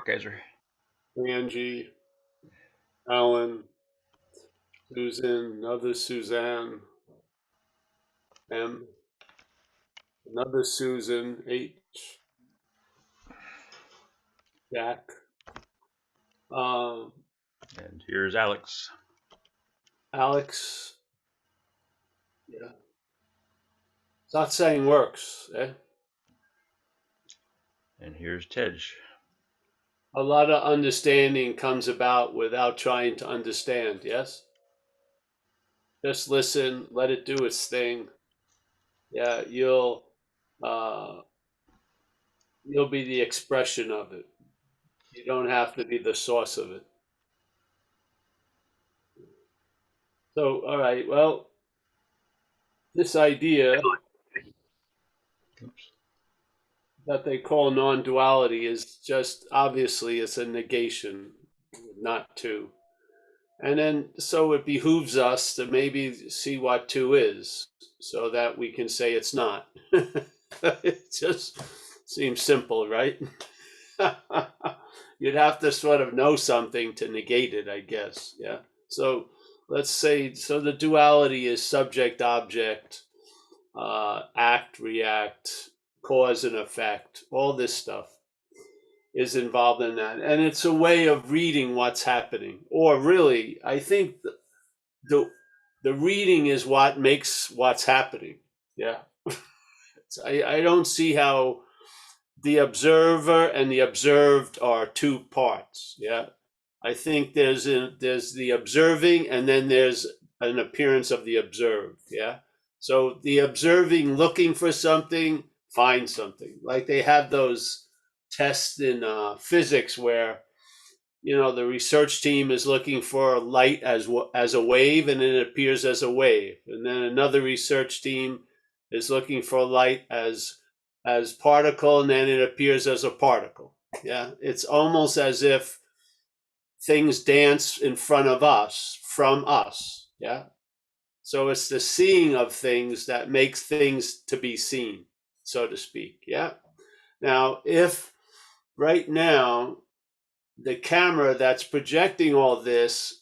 Kaiser. Angie, Alan, Susan, another Suzanne, M, another Susan, H, Jack. And here's Alex. Alex. Yeah. Satsang works, eh? And here's Tej. A lot of understanding comes about without trying to understand, yes? Just listen, let it do its thing. Yeah, you'll be the expression of it. You don't have to be the source of it. So, all right, well, this idea that they call non-duality is just obviously it's a negation, not two. And then so it behooves us to maybe see what two is so that we can say it's not. It just seems simple, right? You'd have to sort of know something to negate it, I guess. Yeah. So let's say, so the duality is subject, object, act, react, cause and effect, all this stuff is involved in that. And it's a way of reading what's happening. Or really, I think the reading is what makes what's happening. Yeah. I don't see how the observer and the observed are two parts. Yeah. I think there's the observing and then there's an appearance of the observed. Yeah. So the observing looking for something finds something. Like they have those tests in physics where the research team is looking for light as a wave and it appears as a wave, and then another research team is looking for light as particle and then it appears as a particle. Yeah, it's almost as if things dance in front of us from us. Yeah, so it's the seeing of things that makes things to be seen, so to speak. Yeah. Now, if right now the camera that's projecting all this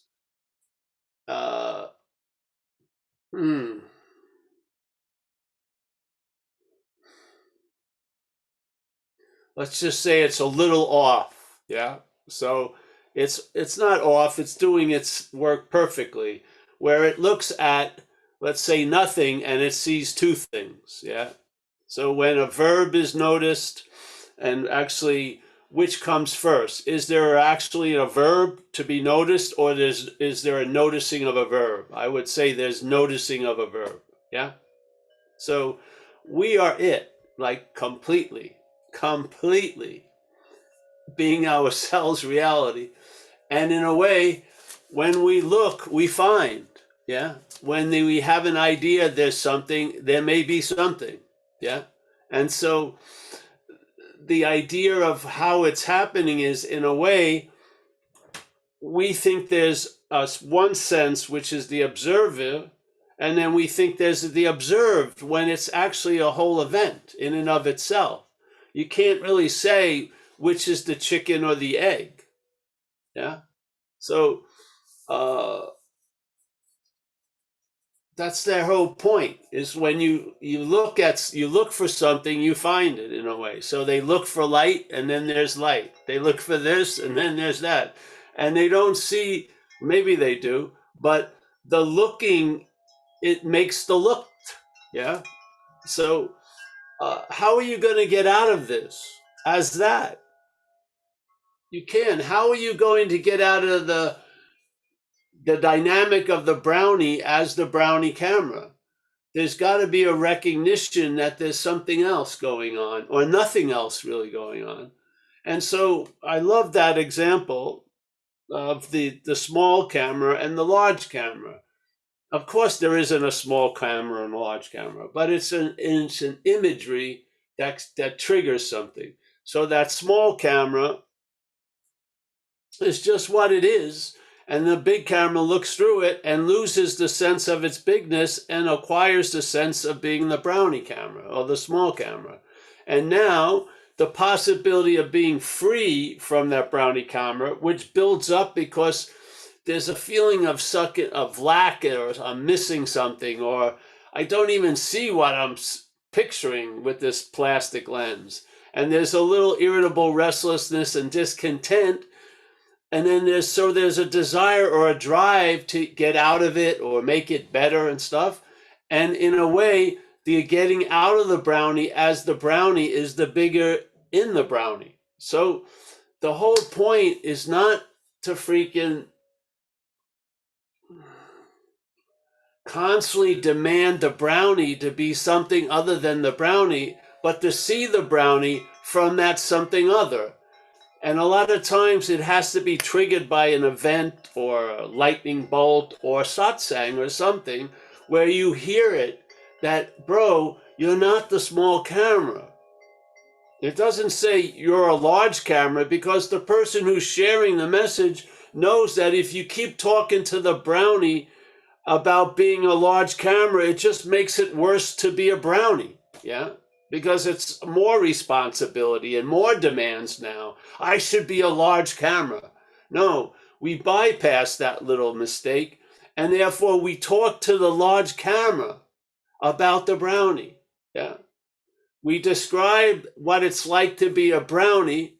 let's just say it's a little off. Yeah. So it's not off, it's doing its work perfectly, where it looks at, let's say, nothing and it sees two things. Yeah. So when a verb is noticed, and actually which comes first? Is there actually a verb to be noticed, or is there a noticing of a verb? I would say there's noticing of a verb. Yeah. So we are it, like completely being ourselves reality. And in a way, when we look, we find. Yeah. When we have an idea there's something, there may be something. Yeah. And so the idea of how it's happening is, in a way, we think there's one sense, which is the observer, and then we think there's the observed when it's actually a whole event in and of itself. You can't really say which is the chicken or the egg. Yeah. So that's their whole point, is when you look for something, you find it, in a way. So they look for light and then there's light. They look for this and then there's that. And they don't see, maybe they do, but the looking, it makes the looked. Yeah. So how are you going to get out of this as that? You can. How are you going to get out of the dynamic of the brownie as the brownie camera? There's got to be a recognition that there's something else going on, or nothing else really going on. And so I love that example of the small camera and the large camera. Of course, there isn't a small camera and a large camera, but it's an imagery that triggers something. So that small camera is just what it is, and the big camera looks through it and loses the sense of its bigness and acquires the sense of being the brownie camera or the small camera. And now the possibility of being free from that brownie karma, which builds up because there's a feeling of lack, or I'm missing something, or I don't even see what I'm picturing with this plastic lens. And there's a little irritable restlessness and discontent. And then there's a desire or a drive to get out of it or make it better and stuff. And in a way, the getting out of the brownie as the brownie is the bigger in the brownie. So the whole point is not to freaking constantly demand the brownie to be something other than the brownie, but to see the brownie from that something other. And a lot of times it has to be triggered by an event or a lightning bolt or satsang or something where you hear it that, bro, you're not the small camera. It doesn't say you're a large camera, because the person who's sharing the message knows that if you keep talking to the brownie about being a large camera, it just makes it worse to be a brownie. Yeah. Because it's more responsibility and more demands now. I should be a large camera. No, we bypass that little mistake, and therefore we talk to the large camera about the brownie. Yeah. We describe what it's like to be a brownie,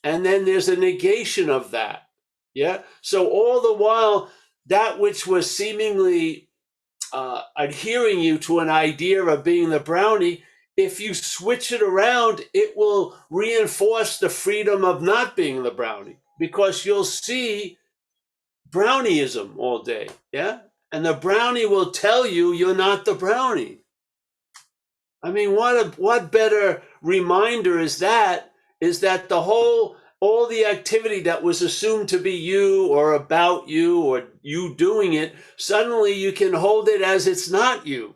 and then there's a negation of that. Yeah. So all the while, that which was seemingly adhering you to an idea of being the brownie, if you switch it around, it will reinforce the freedom of not being the brownie, because you'll see brownieism all day. Yeah. And the brownie will tell you you're not the brownie. I mean, what better reminder is that all the activity that was assumed to be you or about you or you doing it, suddenly you can hold it as it's not you.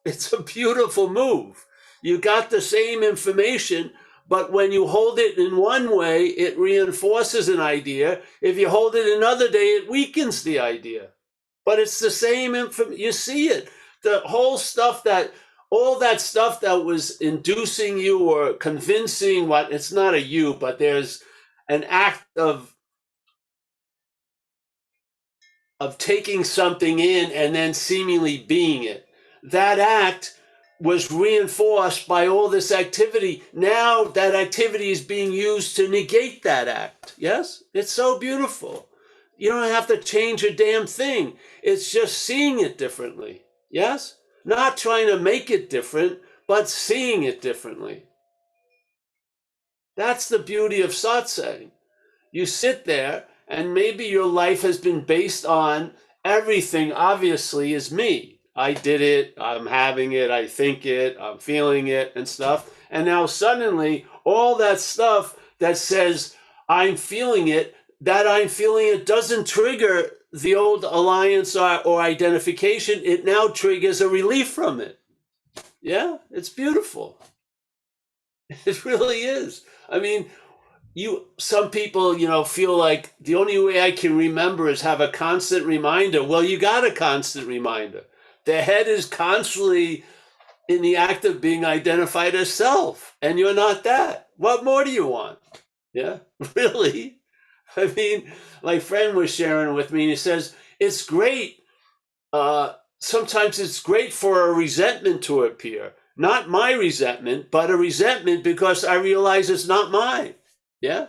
It's a beautiful move. You got the same information, but when you hold it in one way, it reinforces an idea. If you hold it another day, it weakens the idea. But it's the same information. You see it. The whole stuff all that stuff that was inducing you or convincing it's not a you, but there's an act of taking something in and then seemingly being it. That act was reinforced by all this activity. Now that activity is being used to negate that act. Yes? It's so beautiful. You don't have to change a damn thing. It's just seeing it differently. Yes? Not trying to make it different, but seeing it differently. That's the beauty of satsang. You sit there, and maybe your life has been based on everything obviously is me. I did it, I'm having it, I think it, I'm feeling it and stuff. And now suddenly all that stuff that says I'm feeling it, that I'm feeling it doesn't trigger the old alliance or identification. It now triggers a relief from it. Yeah, it's beautiful. It really is. I mean, some people, feel like the only way I can remember is have a constant reminder. Well, you got a constant reminder. The head is constantly in the act of being identified as self, and you're not that. What more do you want? Yeah, really? I mean, my friend was sharing with me, and he says, it's great. Sometimes it's great for a resentment to appear. Not my resentment, but a resentment because I realize it's not mine. Yeah.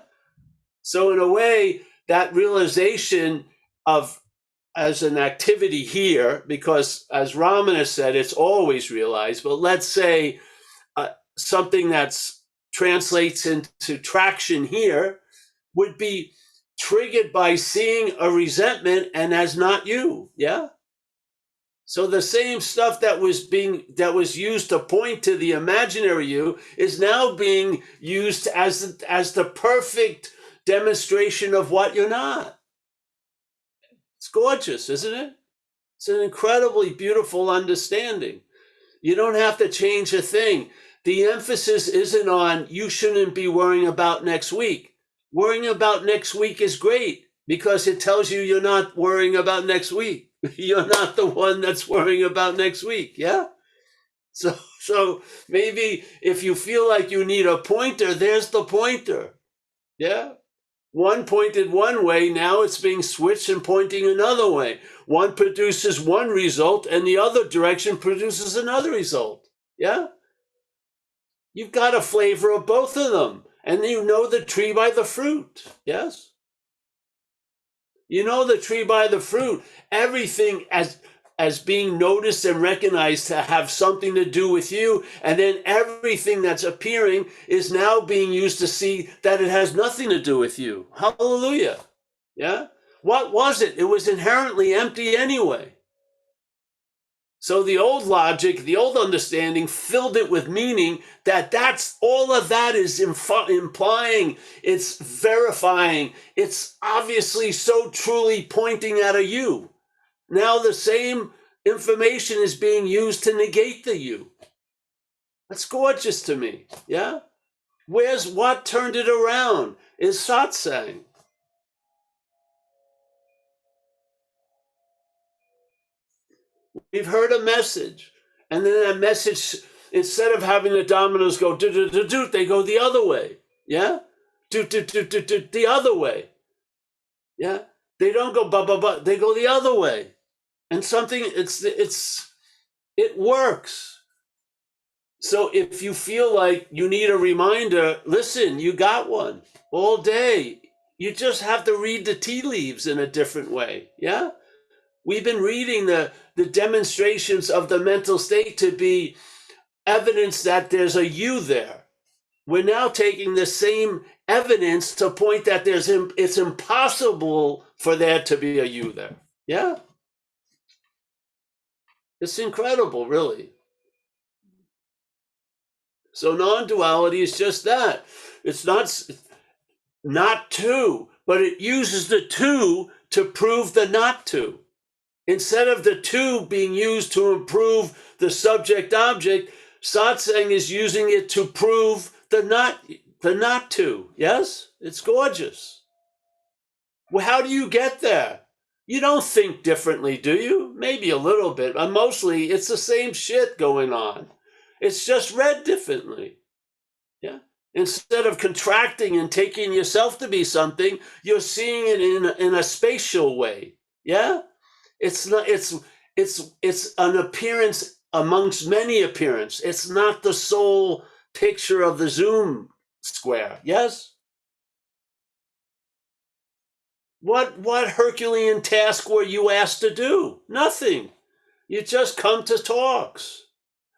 So in a way, that realization of as an activity here, because as Ramana said, it's always realized, but let's say something that's translates into traction here would be triggered by seeing a resentment and as not you. Yeah. So the same stuff that was used to point to the imaginary you is now being used as the perfect demonstration of what you're not. It's gorgeous, isn't it? It's an incredibly beautiful understanding. You don't have to change a thing. The emphasis isn't on you shouldn't be worrying about next week. Worrying about next week is great because it tells you you're not worrying about next week. You're not the one that's worrying about next week, yeah? So maybe if you feel like you need a pointer, there's the pointer. Yeah. One pointed one way, now it's being switched and pointing another way. One produces one result and the other direction produces another result. Yeah? You've got a flavor of both of them. And you know the tree by the fruit. Yes? You know the tree by the fruit. Everything as being noticed and recognized to have something to do with you, and then everything that's appearing is now being used to see that it has nothing to do with you. Hallelujah. Yeah? What was it? It was inherently empty anyway. So the old logic, the old understanding filled it with meaning that's all of that is implying, it's verifying, it's obviously so truly pointing at a you. Now the same information is being used to negate the you. That's gorgeous to me. Yeah? Where's what turned it around? Is Satsang. We've heard a message, and then that message, instead of having the dominoes go do do do do, they go the other way. Yeah, do do do do do the other way. Yeah, they don't go ba ba ba. They go the other way, and something it works. So if you feel like you need a reminder, listen, you got one all day. You just have to read the tea leaves in a different way. Yeah. We've been reading the demonstrations of the mental state to be evidence that there's a you there. We're now taking the same evidence to point that it's impossible for there to be a you there. Yeah? It's incredible, really. So non-duality is just that. It's not two, but it uses the two to prove the not two. Instead of the two being used to improve the subject-object, Satsang is using it to prove the not two. Yes? It's gorgeous. Well, how do you get there? You don't think differently, do you? Maybe a little bit, but mostly it's the same shit going on. It's just read differently. Yeah? Instead of contracting and taking yourself to be something, you're seeing it in a spatial way. Yeah? It's not. It's an appearance amongst many appearances. It's not the sole picture of the Zoom square. Yes. What Herculean task were you asked to do? Nothing. You just come to talks.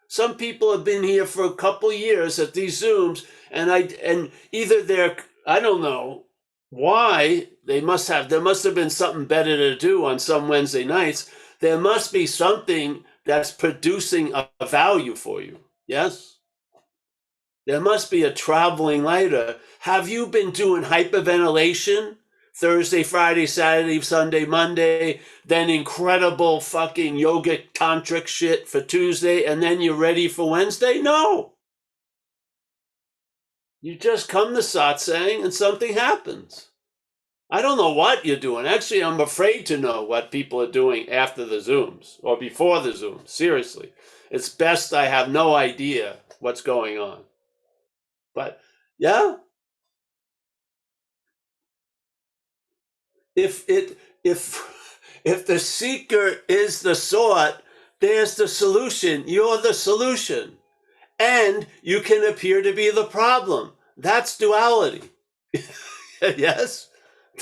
Some people have been here for a couple years at these Zooms, and either they're, I don't know why, there must have been something better to do on some Wednesday nights. There must be something that's producing a value for you. Yes? There must be a traveling lighter. Have you been doing hyperventilation Thursday, Friday, Saturday, Sunday, Monday, then incredible fucking yogic tantric shit for Tuesday, and then you're ready for Wednesday? No. You just come to satsang and something happens. I don't know what you're doing. Actually, I'm afraid to know what people are doing after the Zooms or before the Zooms. Seriously. It's best I have no idea what's going on. But, yeah. If the seeker is the sought, there's the solution. You're the solution. And you can appear to be the problem. That's duality. Yes?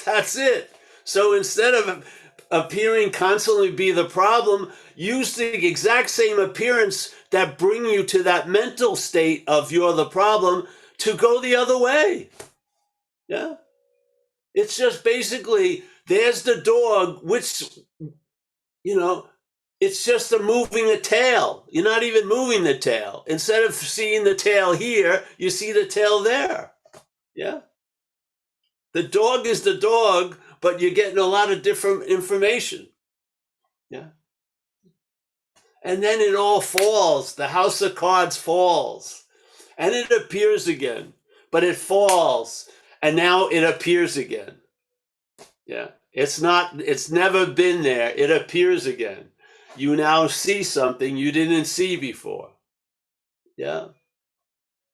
That's it. So instead of appearing constantly be the problem, use the exact same appearance that bring you to that mental state of you're the problem to go the other way. Yeah? It's just basically, there's the dog, which, it's just moving a tail. You're not even moving the tail. Instead of seeing the tail here, you see the tail there. Yeah? The dog is the dog, but you're getting a lot of different information. Yeah? And then it all falls. The house of cards falls. And it appears again. But it falls. And now it appears again. Yeah. It's never been there. It appears again. You now see something you didn't see before. Yeah.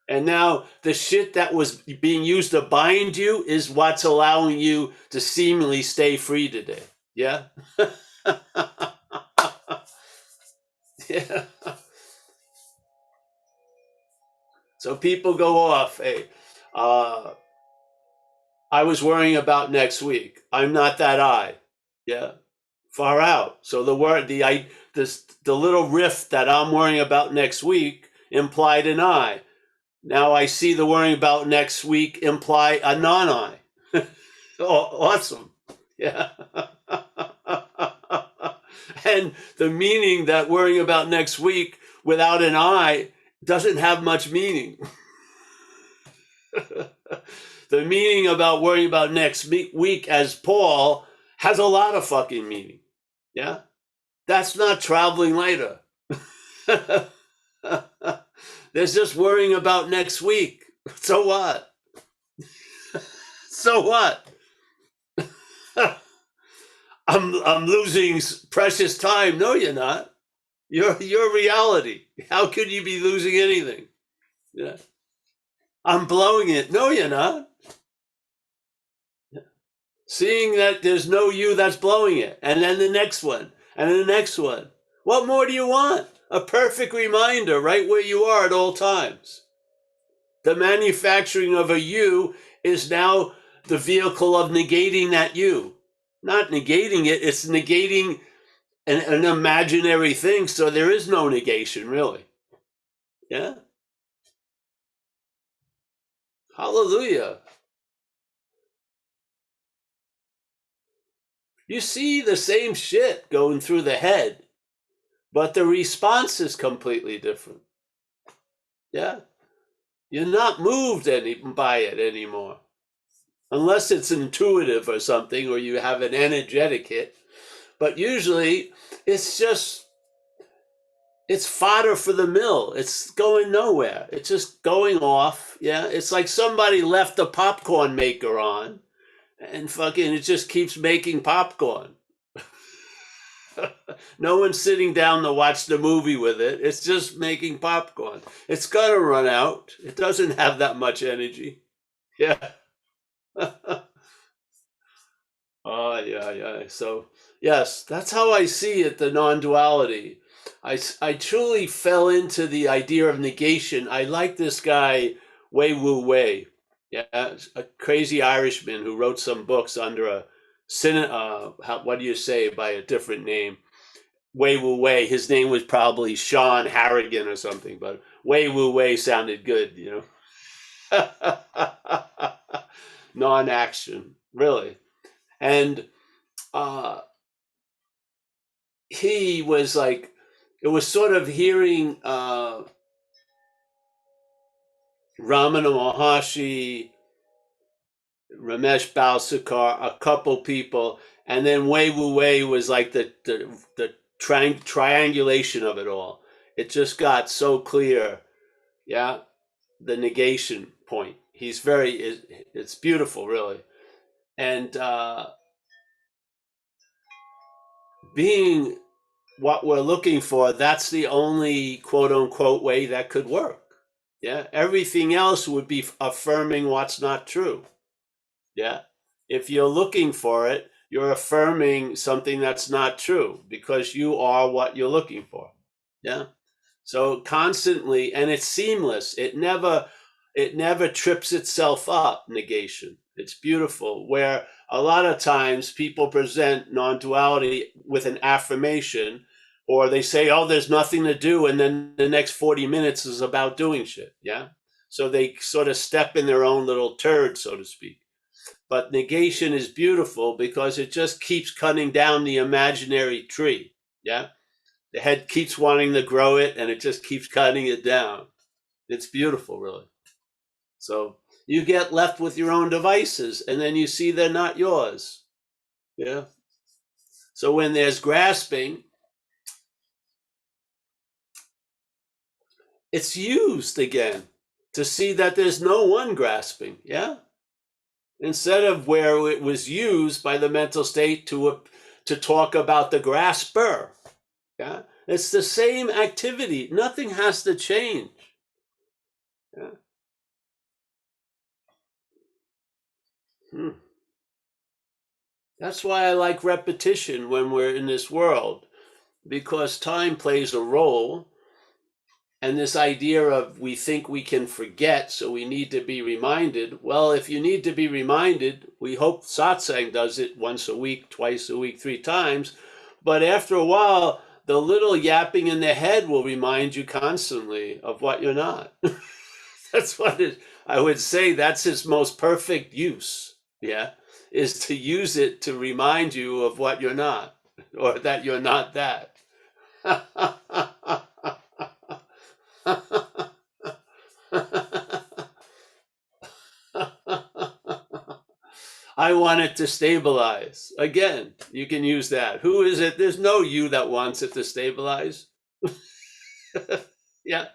And now the shit that was being used to bind you is what's allowing you to seemingly stay free today. Yeah. Yeah. So people go off. Hey, I was worrying about next week. I'm not that I. Yeah. Far out. So the word, the little riff that I'm worrying about next week implied an I. Now I see the worrying about next week imply a non-I. Oh, awesome. Yeah. And the meaning that worrying about next week without an I doesn't have much meaning. The meaning about worrying about next week as Paul has a lot of fucking meaning. Yeah. That's not traveling later. There's just worrying about next week. So what? So what? I'm losing precious time. No, you're not. You're reality. How could you be losing anything? Yeah. I'm blowing it. No, you're not. Seeing that there's no you that's blowing it. And then the next one. And then the next one. What more do you want? A perfect reminder right where you are at all times. The manufacturing of a you is now the vehicle of negating that you. Not negating it, it's negating an imaginary thing, so there is no negation, really. Yeah? Hallelujah. You see the same shit going through the head, but the response is completely different. Yeah? You're not moved by it anymore. Unless it's intuitive or something, or you have an energetic hit. But usually, it's just, it's fodder for the mill. It's going nowhere. It's just going off. Yeah? It's like somebody left the popcorn maker on, and fucking it just keeps making popcorn. No one's sitting down to watch the movie with it. It's just making popcorn. It's gonna run out. It doesn't have that much energy. Yeah. Oh, yeah. So, yes, that's how I see it, the non-duality. I truly fell into the idea of negation. I like this guy, Wei Wu Wei. Yeah, a crazy Irishman who wrote some books under what do you say, by a different name. Wei Wu Wei. His name was probably Sean Harrigan or something, but Wei Wu Wei sounded good, you know. Non-action, really. And he was like, it was sort of hearing Ramana Maharshi, Ramesh Balsekar, a couple people, and then Wei Wu Wei was like the triangulation of it all. It just got so clear. Yeah, the negation point. It's beautiful, really. And being what we're looking for, that's the only quote unquote way that could work. Yeah, everything else would be affirming what's not true. Yeah, if you're looking for it, you're affirming something that's not true because you are what you're looking for. Yeah. So constantly, and it's seamless. It never trips itself up, negation. It's beautiful. Where a lot of times people present non-duality with an affirmation, or they say, oh, there's nothing to do, and then the next 40 minutes is about doing shit. Yeah. So they sort of step in their own little turd, so to speak. But negation is beautiful because it just keeps cutting down the imaginary tree. Yeah. The head keeps wanting to grow it and it just keeps cutting it down. It's beautiful, really. So you get left with your own devices and then you see they're not yours. Yeah. So when there's grasping, it's used again to see that there's no one grasping. Yeah. Instead of where it was used by the mental state to talk about the grasper. Yeah. It's the same activity. Nothing has to change. Yeah. Hmm. That's why I like repetition when we're in this world, because time plays a role. And this idea of we think we can forget, so we need to be reminded. Well, if you need to be reminded, we hope Satsang does it once a week, twice a week, 3 times. But after a while, the little yapping in the head will remind you constantly of what you're not. That's what I would say that's its most perfect use, yeah, is to use it to remind you of what you're not, or that you're not that. I want it to stabilize. Again, you can use that. Who is it? There's no you that wants it to stabilize. Yeah.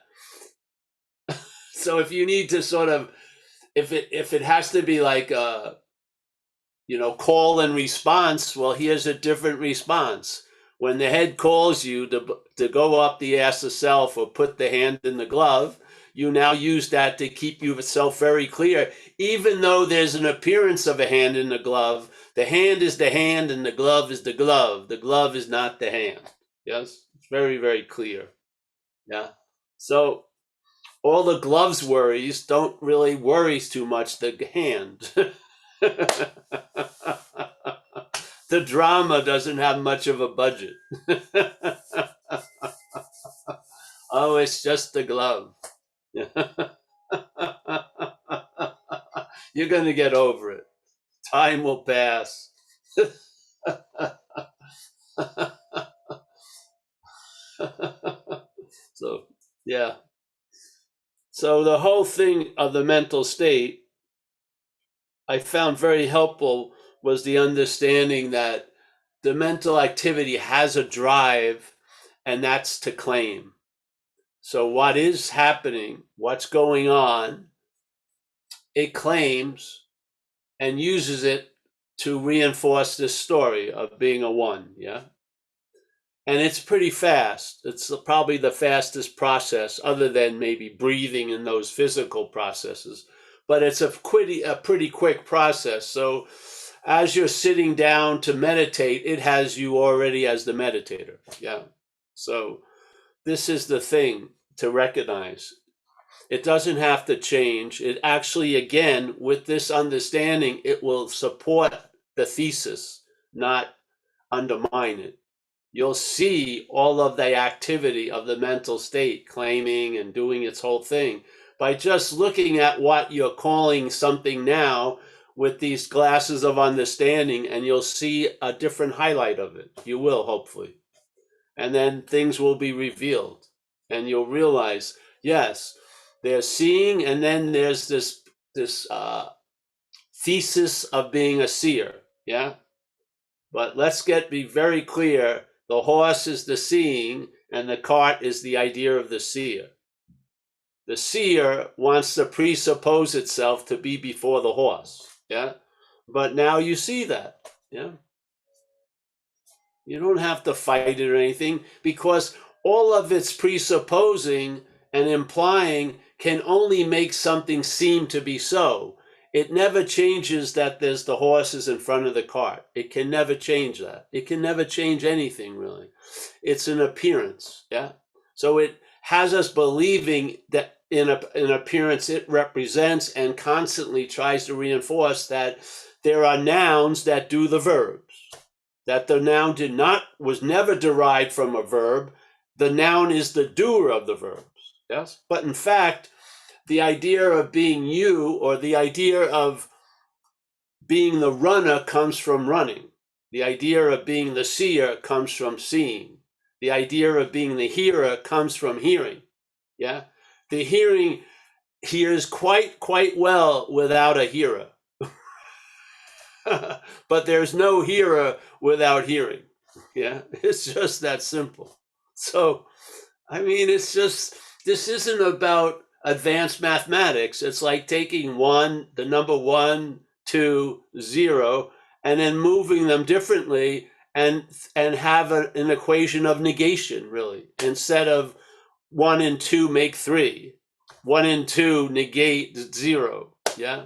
So if you need to sort of, if it has to be like a, call and response, well, here's a different response. When the head calls you to go up the ass of self or put the hand in the glove, you now use that to keep yourself very clear. Even though there's an appearance of a hand in the hand is the hand and the glove is the glove. The glove is not the hand. Yes, it's very, very clear. Yeah. So all the gloves worries don't really worry too much the hand. The drama doesn't have much of a budget. Oh, it's just the glove. You're going to get over it. Time will pass. So, yeah. So the whole thing of the mental state I found very helpful was the understanding that the mental activity has a drive, and that's to claim. So what is happening, what's going on, it claims and uses it to reinforce this story of being a one, yeah? And it's pretty fast. It's probably the fastest process, other than maybe breathing and those physical processes. But it's a pretty quick process. So as you're sitting down to meditate, it has you already as the meditator. Yeah. So this is the thing to recognize. It doesn't have to change. It actually, again, with this understanding, it will support the thesis, not undermine it. You'll see all of the activity of the mental state claiming and doing its whole thing by just looking at what you're calling something now with these glasses of understanding, and you'll see a different highlight of it. You will, hopefully. And then things will be revealed, and you'll realize, yes, there's seeing, and then there's this thesis of being a seer. Yeah. But let's be very clear. The horse is the seeing, and the cart is the idea of the seer. The seer wants to presuppose itself to be before the horse. Yeah. But now you see that. Yeah. You don't have to fight it or anything, because all of its presupposing and implying can only make something seem to be so. It never changes that there's the horses in front of the cart. It can never change that. It can never change anything, really. It's an appearance, yeah? So it has us believing that in an appearance it represents, and constantly tries to reinforce that there are nouns that do the verbs. That the noun was never derived from a verb. The noun is the doer of the verbs, yes? But in fact, the idea of being you, or the idea of being the runner, comes from running. The idea of being the seer comes from seeing. The idea of being the hearer comes from hearing, yeah? The hearing hears quite well without a hearer. But there's no hearer without hearing. Yeah, it's just that simple. So, I mean, it's just, this isn't about advanced mathematics. It's like taking the number 1, 2, 0, and then moving them differently, and have an equation of negation, really, instead of 1 and 2 make 3. 1 and 2 negate 0. Yeah.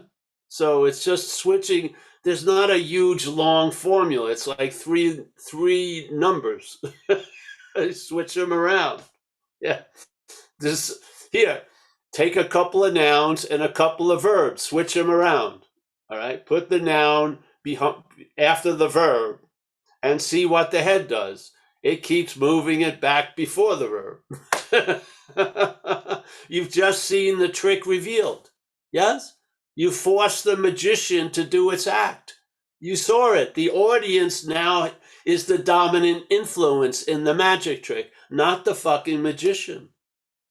So it's just switching. There's not a huge long formula. It's like three numbers. Switch them around. Yeah. This here. Take a couple of nouns and a couple of verbs. Switch them around. All right. Put the noun after the verb and see what the head does. It keeps moving it back before the verb. You've just seen the trick revealed. Yes? You forced the magician to do its act. You saw it. The audience now is the dominant influence in the magic trick, not the fucking magician.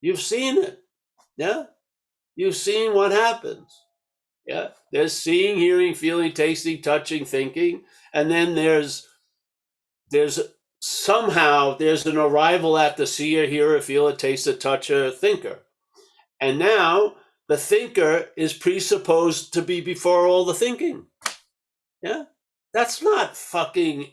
You've seen it. Yeah? You've seen what happens. Yeah? There's seeing, hearing, feeling, tasting, touching, thinking, and then there's somehow there's an arrival at the seer, hearer, feeler, taster, toucher, thinker. And now the thinker is presupposed to be before all the thinking. Yeah? That's not fucking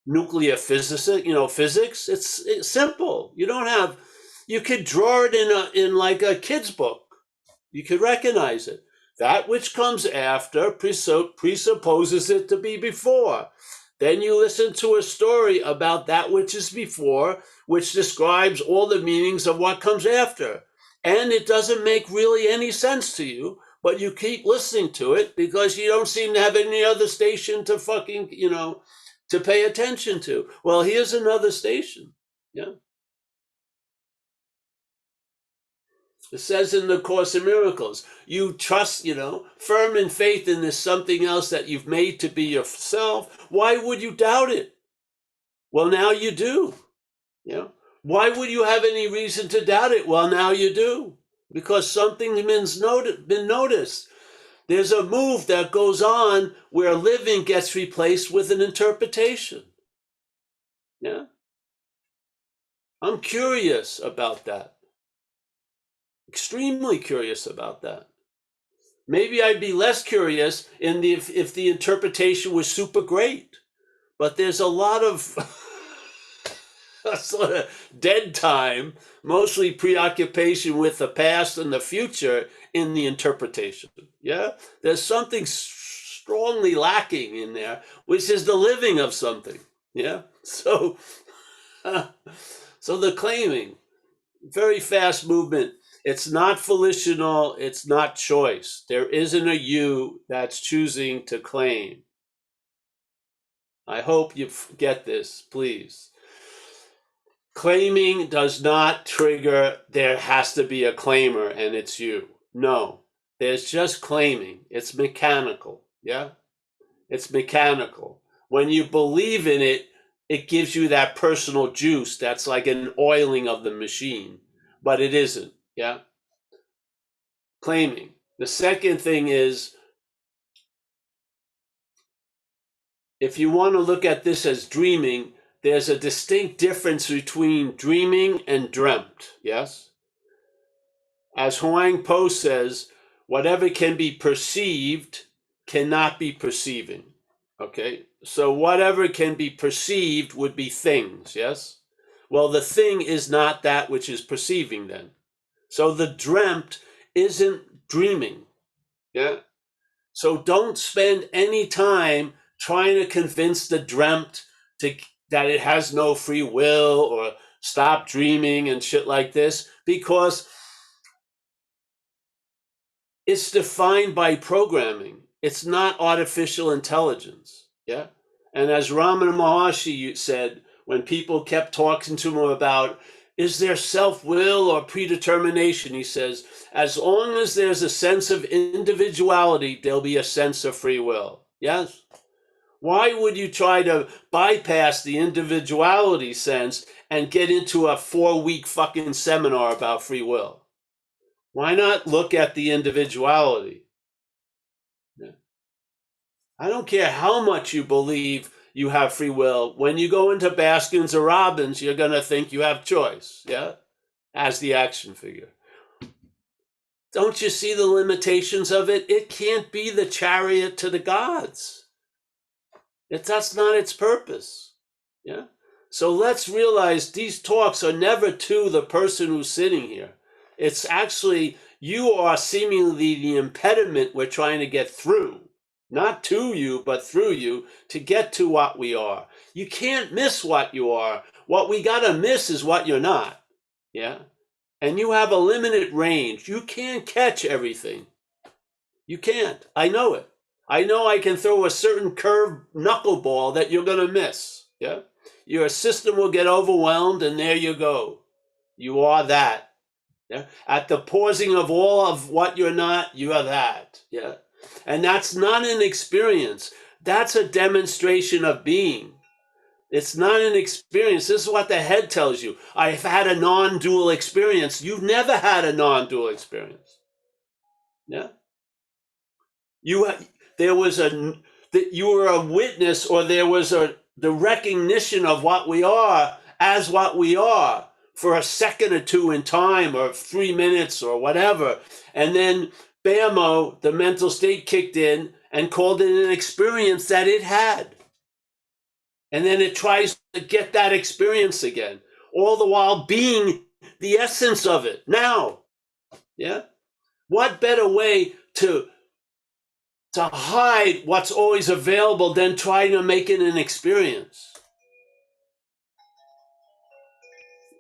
nuclear physics, physics. It's simple. You could draw it in like a kid's book. You could recognize it. That which comes after presupposes it to be before. Then you listen to a story about that which is before, which describes all the meanings of what comes after. And it doesn't make really any sense to you, but you keep listening to it because you don't seem to have any other station to fucking, to pay attention to. Well, here's another station. Yeah. It says in the Course in Miracles, you trust, firm in faith in this something else that you've made to be yourself. Why would you doubt it? Well, now you do. Why would you have any reason to doubt it? Well, now you do. Because something's been noticed. There's a move that goes on where living gets replaced with an interpretation. Yeah. I'm curious about that. Extremely curious about that. Maybe I'd be less curious if the interpretation was super great. But there's a lot of sort of dead time, mostly preoccupation with the past and the future in the interpretation. Yeah? There's something strongly lacking in there, which is the living of something. Yeah? So the claiming, very fast movement. It's not volitional. It's not choice. There isn't a you that's choosing to claim. I hope you get this, please. Claiming does not trigger there has to be a claimer and it's you. No, there's just claiming. It's mechanical. Yeah? It's mechanical. When you believe in it, it gives you that personal juice. That's like an oiling of the machine, but it isn't. Yeah. Claiming. The second thing is, if you want to look at this as dreaming, there's a distinct difference between dreaming and dreamt. Yes? As Huang Po says, whatever can be perceived cannot be perceiving. Okay? So whatever can be perceived would be things. Yes? Well, the thing is not that which is perceiving then. So the dreamt isn't dreaming. Yeah. So don't spend any time trying to convince the dreamt that it has no free will or stop dreaming and shit like this, because it's defined by programming. It's not artificial intelligence. Yeah. And as Ramana Maharshi said, when people kept talking to him about, is there self-will or predetermination? He says, as long as there's a sense of individuality, there'll be a sense of free will. Yes? Why would you try to bypass the individuality sense and get into a 4-week fucking seminar about free will? Why not look at the individuality? Yeah. I don't care how much you believe you have free will. When you go into Baskins or Robbins, you're going to think you have choice, yeah, as the action figure. Don't you see the limitations of it? It can't be the chariot to the gods. That's not its purpose, yeah? So let's realize these talks are never to the person who's sitting here. It's actually, you are seemingly the impediment we're trying to get through. Not to you, but through you, to get to what we are. You can't miss what you are. What we gotta miss is what you're not. Yeah? And you have a limited range. You can't catch everything. You can't. I know it. I know I can throw a certain curved knuckleball that you're gonna miss. Yeah? Your system will get overwhelmed, and there you go. You are that. Yeah? At the pausing of all of what you're not, you are that. Yeah? And that's not an experience. That's a demonstration of being. It's not an experience. This is what the head tells you. I've had a non-dual experience. You've never had a non-dual experience. Yeah? There was that you were a witness, or there was the recognition of what we are as what we are for a second or two in time, or 3 minutes or whatever. And then bammo, the mental state kicked in and called it an experience that it had. And then it tries to get that experience again, all the while being the essence of it now. Yeah? What better way to hide what's always available than trying to make it an experience?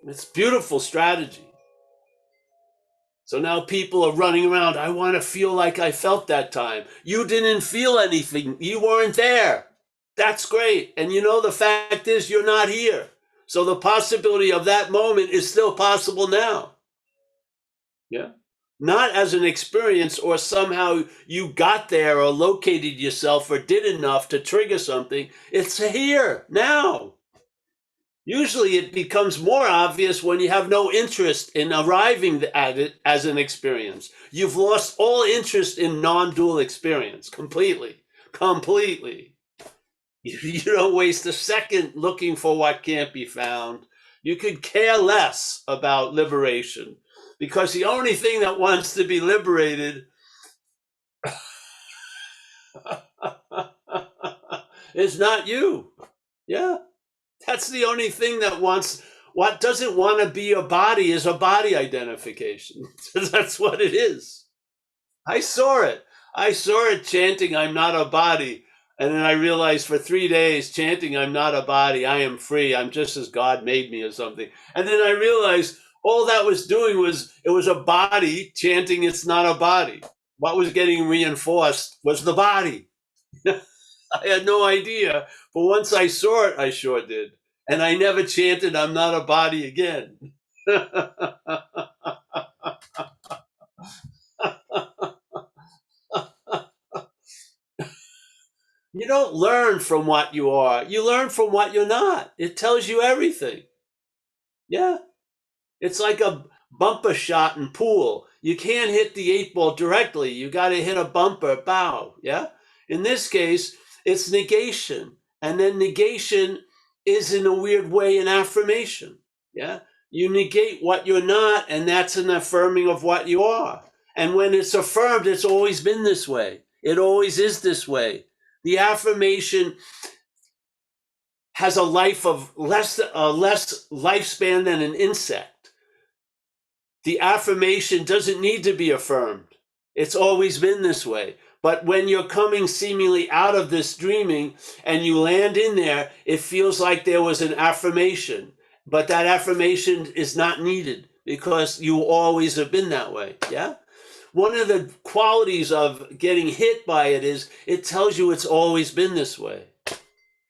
It's beautiful strategy. So now people are running around. I want to feel like I felt that time. You didn't feel anything. You weren't there. That's great. And you know, the fact is you're not here. So the possibility of that moment is still possible now. Yeah. Not as an experience, or somehow you got there or located yourself or did enough to trigger something. It's here now. Usually it becomes more obvious when you have no interest in arriving at it as an experience. You've lost all interest in non-dual experience completely. You don't waste a second looking for what can't be found. You could care less about liberation, because the only thing that wants to be liberated is not you. Yeah. That's the only thing that wants, what doesn't want to be a body is a body identification. That's what it is. I saw it chanting, I'm not a body. And then I realized for 3 days chanting, I'm not a body, I am free, I'm just as God made me or something. And then I realized all that was doing was, it was a body chanting, it's not a body. What was getting reinforced was the body. I had no idea, but once I saw it, I sure did. And I never chanted, I'm not a body again. You don't learn from what you are. You learn from what you're not. It tells you everything. Yeah. It's like a bumper shot in pool. You can't hit the 8 ball directly. You got to hit a bumper, bow. Yeah. In this case, it's negation. And then negation is, in a weird way, an affirmation. Yeah. You negate what you're not, and that's an affirming of what you are. And when it's affirmed, it's always been this way. It always is this way. The affirmation has a life of less lifespan than an insect. The affirmation doesn't need to be affirmed. It's always been this way. But when you're coming seemingly out of this dreaming and you land in there, it feels like there was an affirmation. But that affirmation is not needed, because you always have been that way. Yeah? One of the qualities of getting hit by it is it tells you it's always been this way.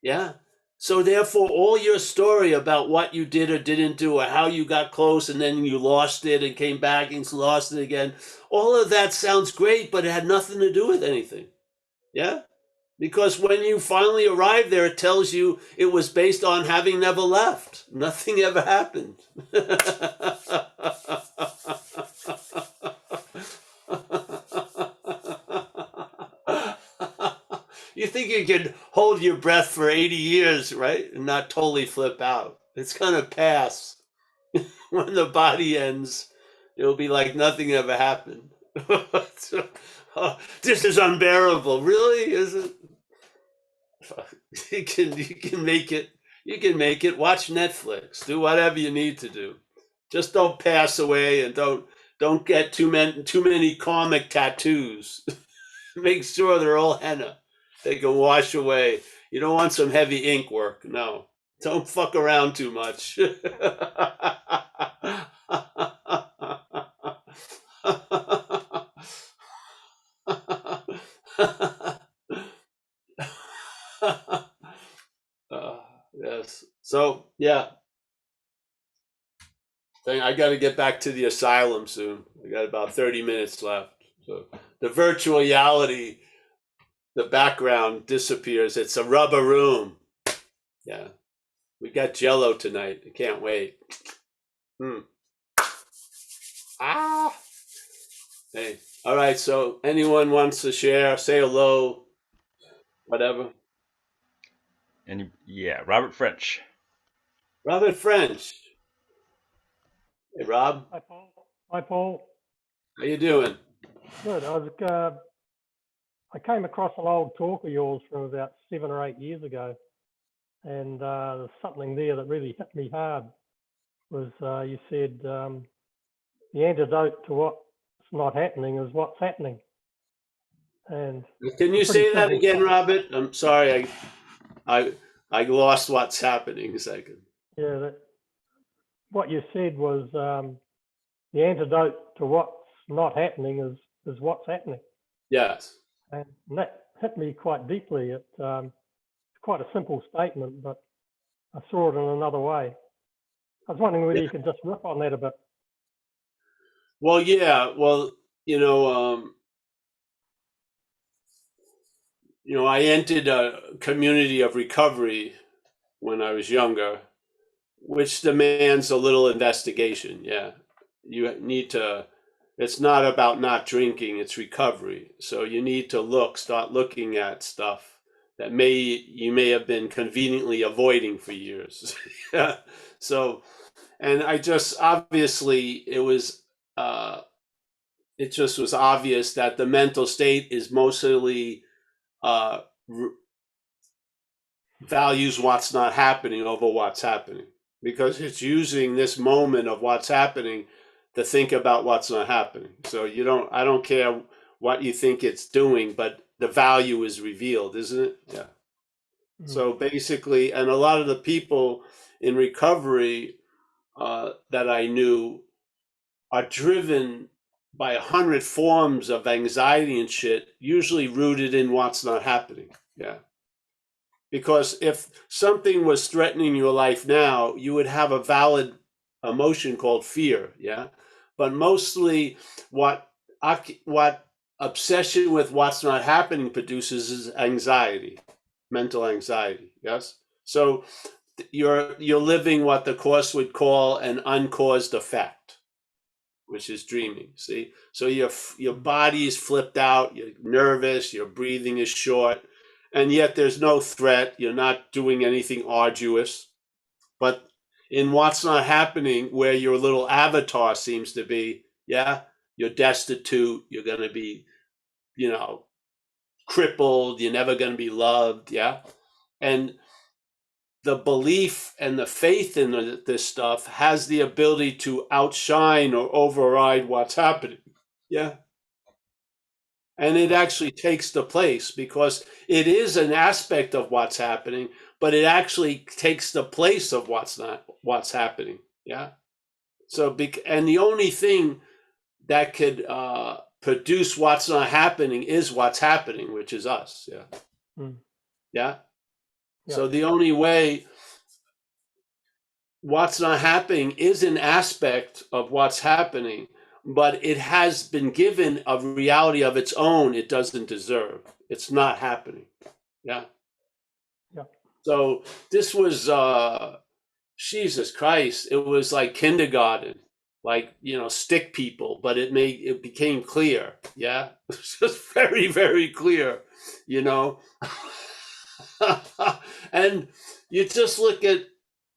Yeah. So therefore, all your story about what you did or didn't do, or how you got close and then you lost it and came back and lost it again, all of that sounds great, but it had nothing to do with anything. Yeah. Because when you finally arrive there, it tells you it was based on having never left. Nothing ever happened. You think you could hold your breath for 80 years, right? And not totally flip out. It's going to pass. When the body ends, it'll be like nothing ever happened. This is unbearable. Really? Is it? You can make it. You can make it. Watch Netflix. Do whatever you need to do. Just don't pass away, and don't Don't get too many karmic tattoos. Make sure they're all henna. They can wash away. You don't want some heavy ink work. No. Don't fuck around too much. Yes. So, yeah. I got to get back to the asylum soon. I got about 30 minutes left. So the virtual reality, the background disappears. It's a rubber room. Yeah. We got Jello tonight. I can't wait. Ah. Hey. All right. So anyone wants to share, say hello, whatever. Yeah, Robert French. Robert French. Hey, Rob. Hi, Paul. Hi, Paul. How you doing? Good. I came across an old talk of yours from about 7 or 8 years ago, and there's something there that really hit me hard. Was you said the antidote to what's not happening is what's happening. And Can you say that again, stuff. Robert? I'm sorry. I lost what's happening a second. Yeah, what you said was the antidote to what's not happening is what's happening. Yes. And that hit me quite deeply. It's quite a simple statement, but I saw it in another way. I was wondering whether you could just riff on that a bit. Well, yeah. Well, I entered a community of recovery when I was younger, which demands a little investigation. Yeah. You need to, it's not about not drinking, it's recovery. So you need to start looking at stuff that you may have been conveniently avoiding for years. Yeah. So, and I just, obviously it just was obvious that the mental state is mostly values what's not happening over what's happening, because it's using this moment of what's happening to think about what's not happening. So I don't care what you think it's doing, but the value is revealed, isn't it? Yeah. Mm-hmm. So basically, and a lot of the people in recovery that I knew are driven by 100 forms of anxiety and shit, usually rooted in what's not happening. Yeah. Because if something was threatening your life now, you would have a valid emotion called fear. Yeah. But mostly what obsession with what's not happening produces is anxiety, mental anxiety. Yes. So you're living what the Course would call an uncaused effect, which is dreaming. See, so your body is flipped out, you're nervous, your breathing is short, and yet there's no threat. You're not doing anything arduous. But in what's not happening, where your little avatar seems to be, yeah, you're destitute, you're going to be, crippled, you're never going to be loved, yeah? And the belief and the faith in this stuff has the ability to outshine or override what's happening. Yeah. And it actually takes the place, because it is an aspect of what's happening, but it actually takes the place of what's happening. Yeah. So, and the only thing that could produce what's not happening is what's happening, which is us. Yeah. Yeah. So the only way what's not happening is an aspect of what's happening, but it has been given a reality of its own it doesn't deserve. It's not happening. Yeah. Yeah. So this was Jesus Christ. It was like kindergarten, like stick people, but it became clear. Yeah. It's just very, very clear, And you just look at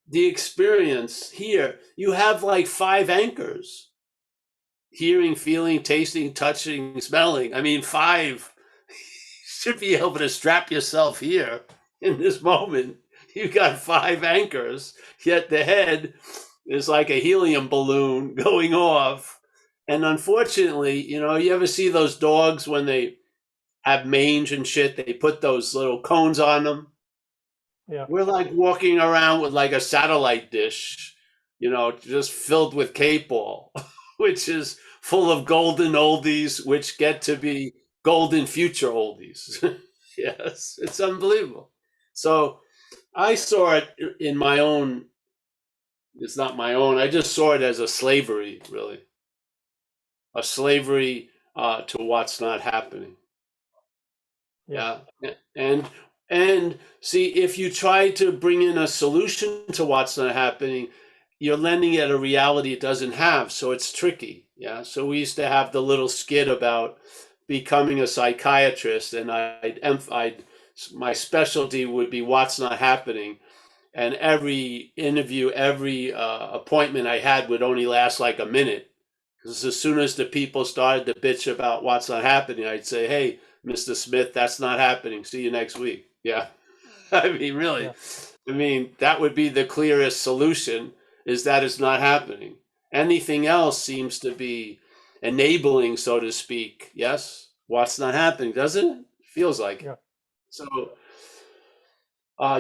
the experience here. You have like 5 anchors: hearing, feeling, tasting, touching, smelling. I mean, 5. You should be able to strap yourself here in this moment. You got 5 anchors, yet the head is like a helium balloon going off, And unfortunately, you ever see those dogs when they have mange and shit, they put those little cones on them? Yeah. We're like walking around with like a satellite dish, just filled with K-ball, which is full of golden oldies, which get to be golden future oldies. Yes, it's unbelievable. So I saw it in my own, it's not my own, I just saw it as a slavery, really. A slavery to what's not happening. Yeah. And see, if you try to bring in a solution to what's not happening, you're lending it a reality it doesn't have, so it's tricky. Yeah. So we used to have the little skit about becoming a psychiatrist, and my specialty would be what's not happening, and every interview, every appointment I had would only last like a minute, because as soon as the people started to bitch about what's not happening, I'd say, "Hey, Mr. Smith, that's not happening. See you next week." Yeah. I mean, really. Yeah. I mean, that would be the clearest solution, is that it's not happening. Anything else seems to be enabling, so to speak. Yes? What's not happening, doesn't it? Feels like it. Yeah. So,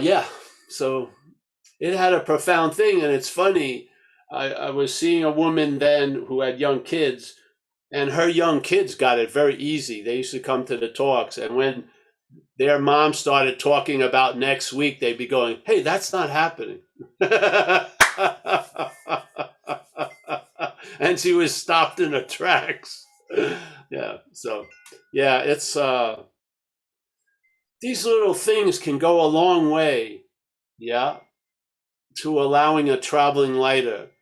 yeah. So it had a profound thing. And it's funny. I was seeing a woman then who had young kids, and her young kids got it very easy. They used to come to the talks. And when their mom started talking about next week, they'd be going, "Hey, that's not happening." And she was stopped in her tracks. Yeah. So, yeah, it's these little things can go a long way. Yeah. To allowing a traveling lighter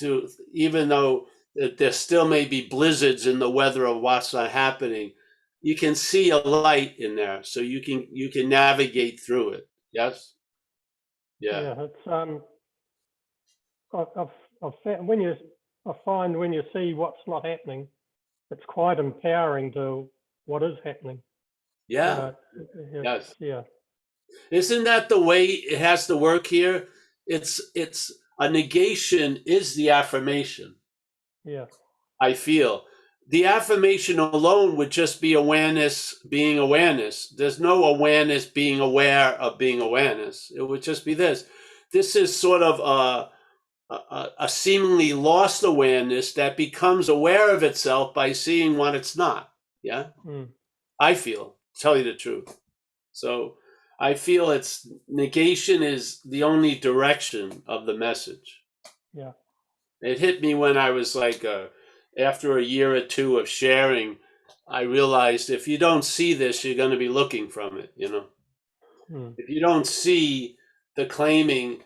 to, even though there still may be blizzards in the weather of what's not happening, you can see a light in there, so you can navigate through it. Yes. Yeah. Yeah. It's I've found I find when you see what's not happening, it's quite empowering to what is happening. Yeah. Yes. Yeah. Isn't that the way it has to work here? It's a negation is the affirmation. Yeah. I feel the affirmation alone would just be awareness being awareness. There's no awareness being aware of being awareness. It would just be this. This is sort of a seemingly lost awareness that becomes aware of itself by seeing what it's not. Yeah. Mm. I feel, tell you the truth. So I feel it's negation is the only direction of the message. Yeah. It hit me when I was like, after a year or two of sharing, I realized if you don't see this, you're going to be looking from it. Mm. If you don't see the claiming,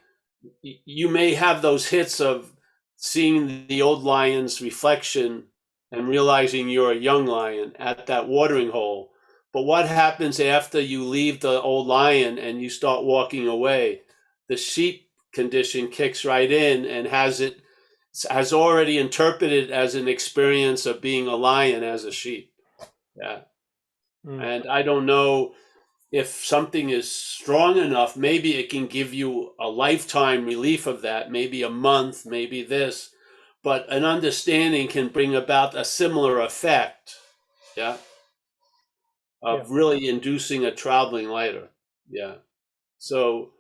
you may have those hits of seeing the old lion's reflection and realizing you're a young lion at that watering hole. But what happens after you leave the old lion and you start walking away? The sheep condition kicks right in and has already interpreted as an experience of being a lion as a sheep. Yeah. Mm. And I don't know if something is strong enough, maybe it can give you a lifetime relief of that, maybe a month, maybe this, but an understanding can bring about a similar effect. Yeah. Of Yeah. really inducing a traveling lighter. Yeah. So,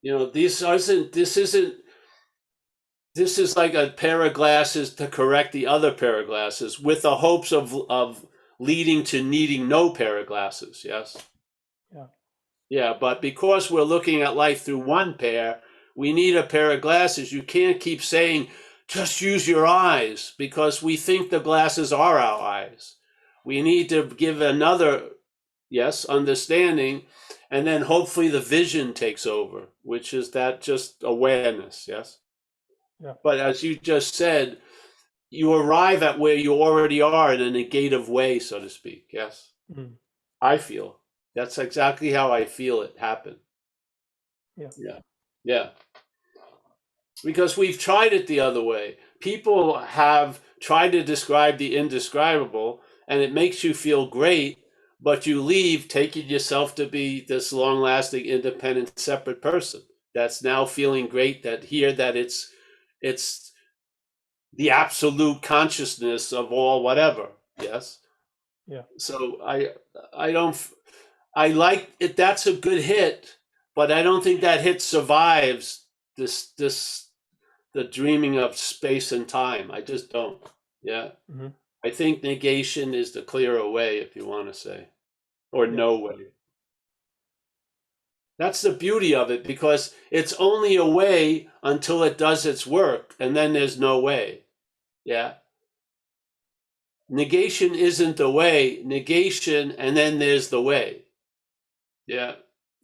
this is like a pair of glasses to correct the other pair of glasses with the hopes of leading to needing no pair of glasses. Yes. Yeah. Yeah, but because we're looking at life through one pair, we need a pair of glasses. You can't keep saying, just use your eyes, because we think the glasses are our eyes. We need to give another, yes, understanding, and then hopefully the vision takes over, which is that just awareness, yes? Yeah. But as you just said, you arrive at where you already are in a negative way, so to speak, yes? Mm. I feel. That's exactly how I feel it happen. Yeah. Yeah. Yeah. Because we've tried it the other way. People have tried to describe the indescribable, and it makes you feel great, but you leave taking yourself to be this long lasting, independent, separate person that's now feeling great that it's the absolute consciousness of all whatever. Yes. Yeah. So I like it. That's a good hit, but I don't think that hit survives the dreaming of space and time. I just don't. Yeah. Hmm. I think negation is the clearer way, if you want to say, or Yeah. no way. That's the beauty of it, because it's only a way until it does its work, and then there's no way. Yeah. Negation isn't the way. Negation, and then there's the way. Yeah.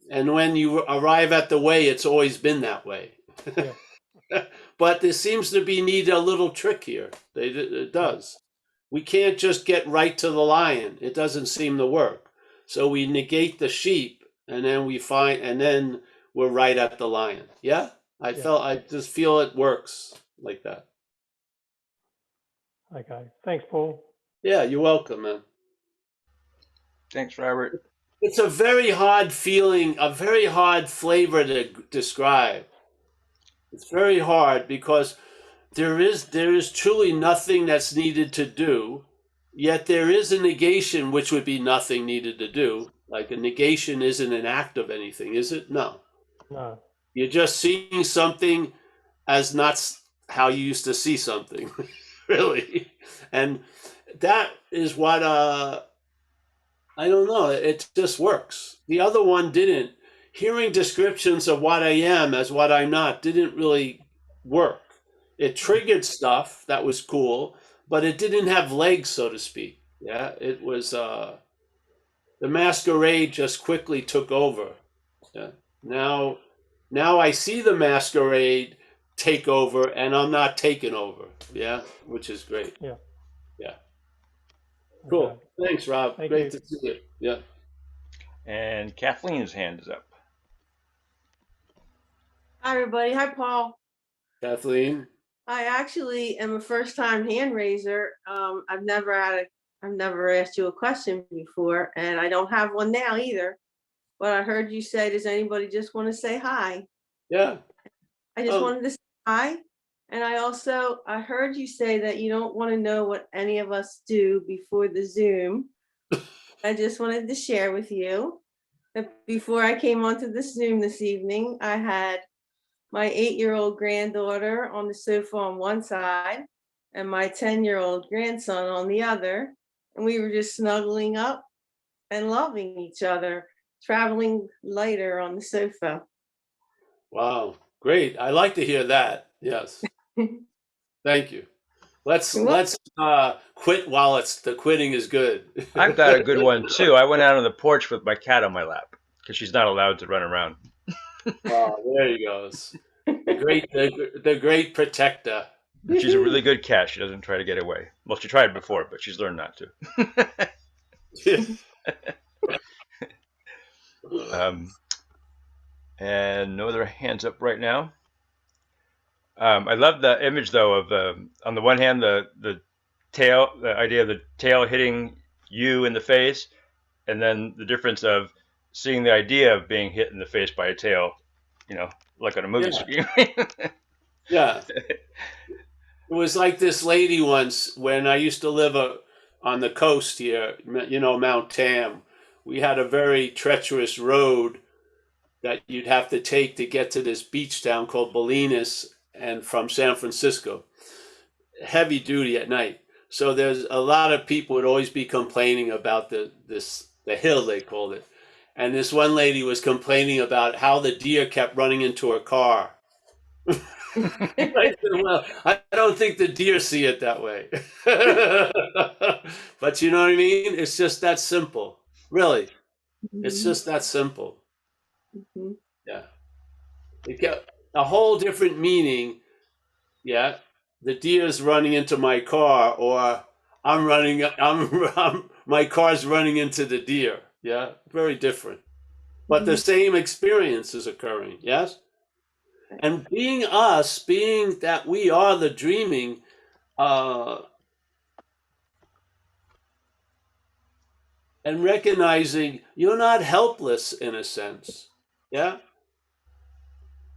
And when you arrive at the way, it's always been that way. Yeah. But there seems to be need a little trick here. It does. We can't just get right to the lion. It doesn't seem to work. So we negate the sheep, and then and then we're right at the lion. Yeah? Yeah. I just feel it works like that. Okay. Thanks, Paul. Yeah, you're welcome, man. Thanks, Robert. It's a very hard feeling, a very hard flavor to describe. It's very hard because there is truly nothing that's needed to do, yet there is a negation which would be nothing needed to do. Like a negation isn't an act of anything, is it? No. No. You're just seeing something as not how you used to see something, really. And that is what I don't know. It just works. The other one didn't. Hearing descriptions of what I am as what I'm not didn't really work. It triggered stuff that was cool, but it didn't have legs, so to speak. Yeah, it was the masquerade just quickly took over. Yeah. Now I see the masquerade take over, and I'm not taken over. Yeah, which is great. Yeah. Yeah, Okay. cool. Thanks, Rob. Thank Great you. to see you. Yeah. And Kathleen's hand is up. Hi, everybody. Hi, Paul. Kathleen. I actually am a first-time hand raiser. I've never asked you a question before, and I don't have one now either. But I heard you say, does anybody just want to say hi? Yeah. I just wanted to say hi. And I heard you say that you don't want to know what any of us do before the Zoom. I just wanted to share with you that before I came onto the Zoom this evening, I had my 8-year-old granddaughter on the sofa on one side and my 10-year-old grandson on the other. And we were just snuggling up and loving each other, traveling lighter on the sofa. Wow. Great. I like to hear that. Yes. Thank you. Let's quit while the quitting is good. I've got a good one too. I went out on the porch with my cat on my lap because she's not allowed to run around. Wow, there he goes. The great protector. She's a really good cat. She doesn't try to get away. Well, she tried before, but she's learned not to. And no other hands up right now. I love the image though of on the one hand the tail, the idea of the tail hitting you in the face, and then the difference of seeing the idea of being hit in the face by a tail, like on a movie screen. Yeah. It was like this lady once when I used to live on the coast here, Mount Tam. We had a very treacherous road that you'd have to take to get to this beach town called Bolinas, and from San Francisco. Heavy duty at night. So there's a lot of people would always be complaining about the hill, they called it. And this one lady was complaining about how the deer kept running into her car. I said, well, I don't think the deer see it that way. But you know what I mean? It's just that simple. Really. It's just that simple. Mhm. Yeah. It got a whole different meaning. Yeah. The deer's running into my car, or my car's running into the deer. Yeah. Very different. But the same experience is occurring. Yes. And being us, being that we are the dreaming, and recognizing you're not helpless in a sense. Yeah.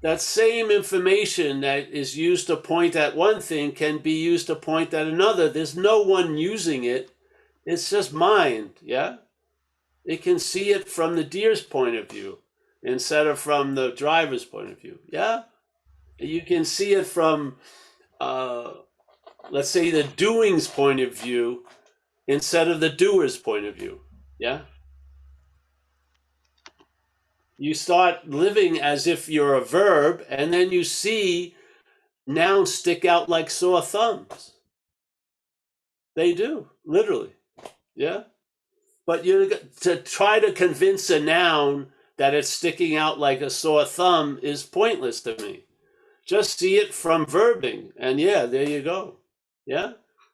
that same information that is used to point at one thing can be used to point at another. There's no one using it. It's just mind, yeah? It can see it from the deer's point of view instead of from the driver's point of view, yeah? You can see it from, let's say, the doing's point of view instead of the doer's point of view, yeah? You start living as if you're a verb, and then you see nouns stick out like sore thumbs. They do, literally, yeah? But to try to convince a noun that it's sticking out like a sore thumb is pointless to me. Just see it from verbing, and yeah, there you go. Yeah?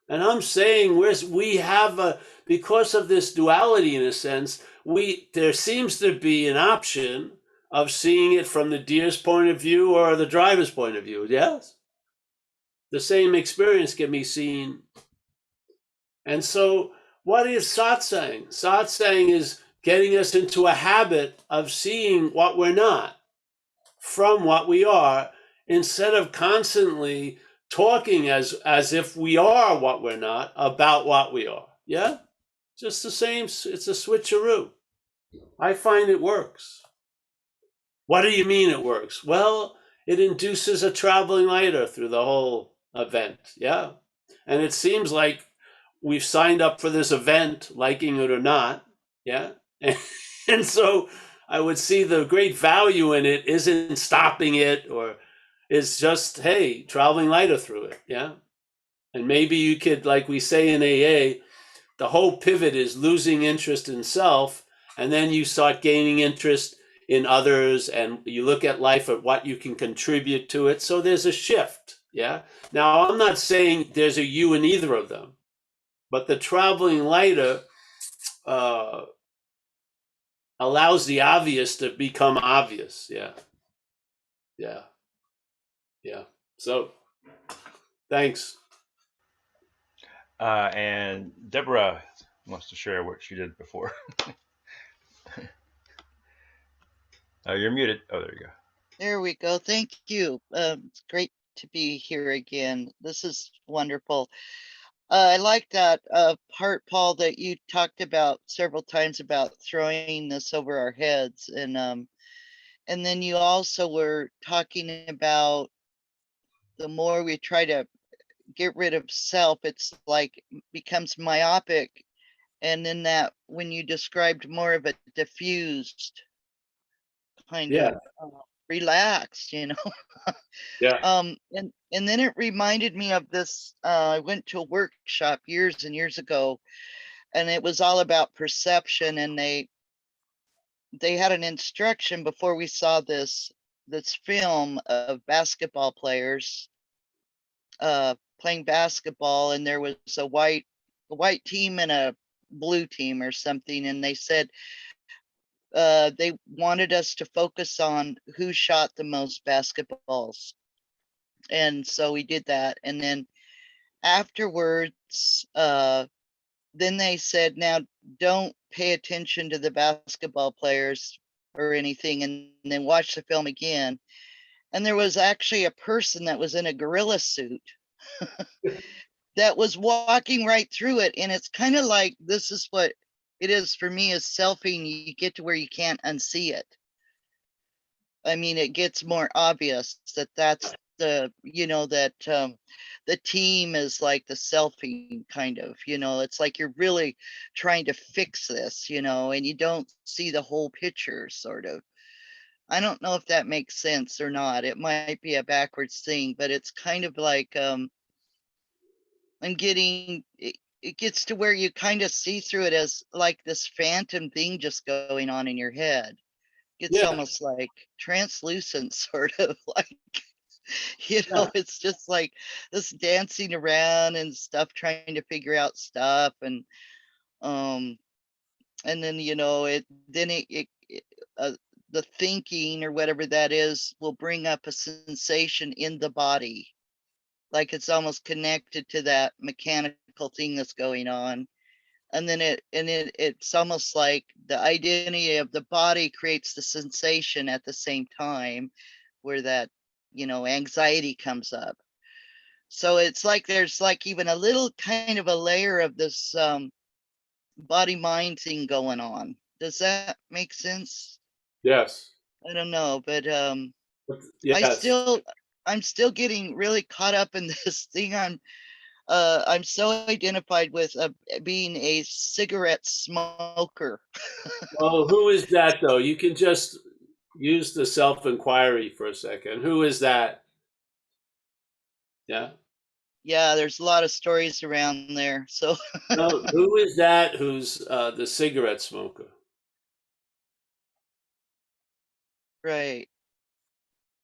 And I'm saying we have because of this duality in a sense, there seems to be an option of seeing it from the deer's point of view or the driver's point of view. Yes? The same experience can be seen. And so what is satsang? Satsang is getting us into a habit of seeing what we're not from what we are, instead of constantly talking as if we are what we're not about what we are. Yeah? Just the same, it's a switcheroo. I find it works. What do you mean it works? Well, it induces a traveling lighter through the whole event. Yeah? And it seems like we've signed up for this event, liking it or not. Yeah? And so I would see the great value in it isn't stopping it, or is just, hey, traveling lighter through it. Yeah. And maybe you could, like we say in AA, the whole pivot is losing interest in self, and then you start gaining interest in others, and you look at life at what you can contribute to it. So there's a shift. Yeah. Now, I'm not saying there's a you in either of them, but the traveling lighter allows the obvious to become obvious. Yeah. Yeah. Yeah. So thanks. And Deborah wants to share what she did before. You're muted. Oh, there you go. There we go. Thank you. It's great to be here again. This is wonderful. I like that part, Paul, that you talked about several times about throwing this over our heads, and then you also were talking about the more we try to get rid of self, it's like becomes myopic, and then that when you described more of a diffused kind Yeah. of relaxed, you know. Yeah. And then it reminded me of this. I went to a workshop years and years ago, and it was all about perception. And they had an instruction before we saw this film of basketball players playing basketball, and there was a white team and a blue team or something, and they said they wanted us to focus on who shot the most basketballs. And so we did that. And then afterwards, then they said, now don't pay attention to the basketball players or anything, and then watch the film again. And there was actually a person that was in a gorilla suit that was walking right through it. And it's kind of like, this is what it is for me, is selfing. You get to where you can't unsee it. I mean, it gets more obvious that that's the, that the team is like the selfie kind of, it's like you're really trying to fix this, and you don't see the whole picture, sort of. I don't know if that makes sense or not. It might be a backwards thing, but it's kind of like I'm getting it gets to where you kind of see through it as like this phantom thing just going on in your head. It's almost like translucent, sort of like, it's just like this dancing around and stuff, trying to figure out stuff. And then, the thinking or whatever that is will bring up a sensation in the body. Like it's almost connected to that mechanical thing that's going on. And then it's almost like the identity of the body creates the sensation at the same time. where that, anxiety comes up. So it's like there's like even a little kind of a layer of this body mind thing going on. Does that make sense? Yes. I don't know, but Yes. I'm still getting really caught up in this thing. I'm so identified with being a cigarette smoker. Well, who is that though? You can just use the self-inquiry for a second. Who is that? Yeah. Yeah, there's a lot of stories around there. So No, who is that who's the cigarette smoker? right.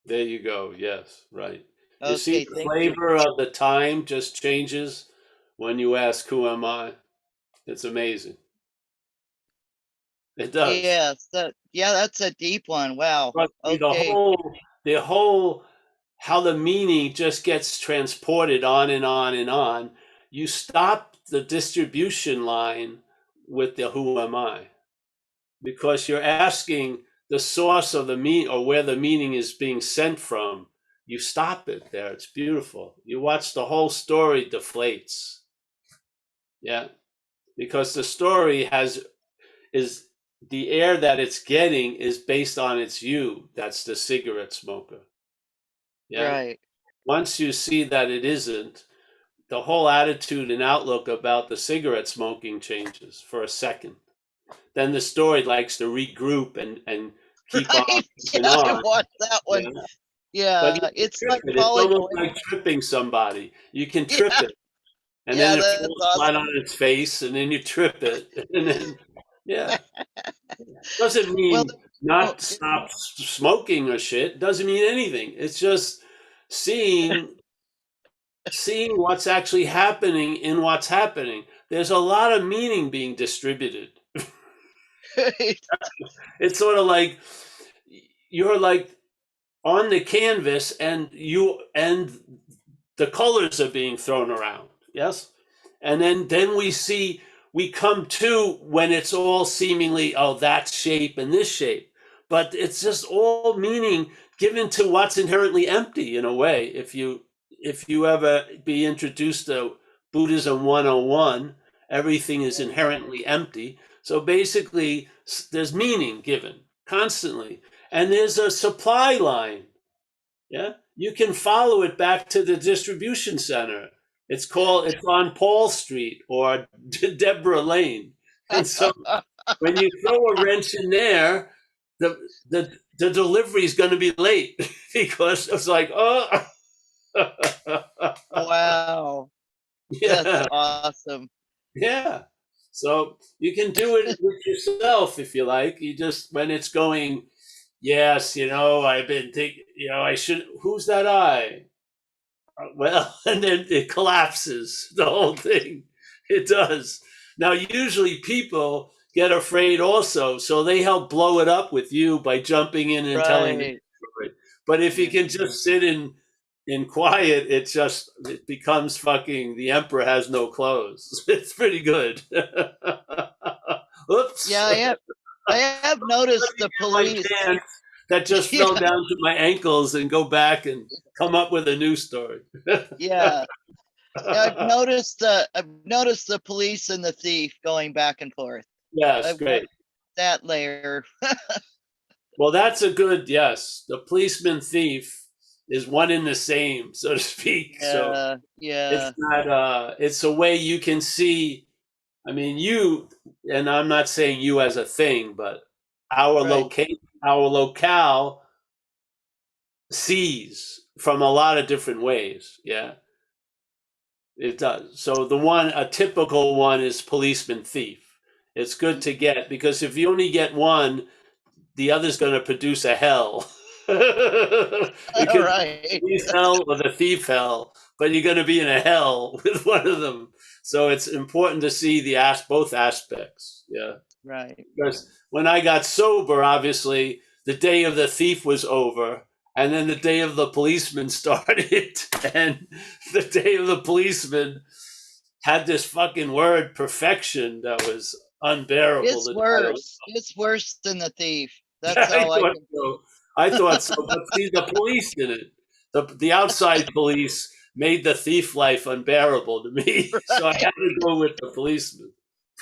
There you go. Yes, right. You see, Okay, the thank you. flavor of the time just changes when you ask, "Who am I?" It's amazing. It does. Yes, that's a deep one. Wow. But Okay. the whole, how the meaning just gets transported on and on and on. You stop the distribution line with the "Who am I?" because you're asking the source of the meaning or where the meaning is being sent from. You stop it there. It's beautiful. You watch the whole story deflates. Yeah. Because the story is the air that it's getting is based on its you. That's the cigarette smoker. Yeah. Right. Once you see that it isn't, the whole attitude and outlook about the cigarette smoking changes for a second. Then the story likes to regroup and keep on Right. keeping Yeah, I on. watched that one. Yeah. But you Yeah, can it's trip like it. It's following almost a like tripping somebody. You can trip yeah, it, and then yeah, it that's falls flat on awesome. its face, and then you trip it, and then yeah. Doesn't Well, mean oh, not stop smoking or shit. Doesn't mean anything. It's just seeing what's actually happening in what's happening. There's a lot of meaning being distributed. It's sort of like you're like on the canvas and the colors are being thrown around. Yes. And then we come to when it's all seemingly, oh, that shape and this shape. But it's just all meaning given to what's inherently empty in a way. If you ever be introduced to Buddhism 101, everything is inherently empty. So basically, there's meaning given constantly. And there's a supply line. Yeah, you can follow it back to the distribution center. It's on Paul Street or Deborah Lane. And so when you throw a wrench in there, the delivery is going to be late because it's like, oh, wow, that's yeah, awesome. yeah. So you can do it with yourself if you like. You just, when it's going, yes, I've been thinking, I should, who's that I? Well, and then it collapses, the whole thing. It does. Now, usually people get afraid also, so they help blow it up with you by jumping in and telling the Right. story. But if you Yeah. can just sit in quiet, it becomes fucking the emperor has no clothes. It's pretty good. Oops. Yeah, I have noticed the My police. pants that just Yeah, fell down to my ankles and go back and come up with a new story. yeah. I've noticed the police and the thief going back and forth. Yes, I've watched great. that layer. Well, that's a good, yes. The policeman thief is one in the same, so to speak. So Yeah, it's yeah. not, it's a way you can see. I mean, and I'm not saying you as a thing, but Right. our locale sees from a lot of different ways. Yeah, it does. So a typical one is policeman thief. It's good to get because if you only get one, the other's going to produce a hell. It All could be the right. police hell or the thief hell, but you're going to be in a hell with one of them. So it's important to see both aspects. Yeah. Right. Because when I got sober, obviously the day of the thief was over, and then the day of the policeman started, and the day of the policeman had this fucking word perfection that was unbearable It's to try to. worse. It's worse than the thief. Yeah, That's I all I thought can. so. I thought so, but see, the police did it. The outside police made the thief life unbearable to me, so I had to go with the policeman.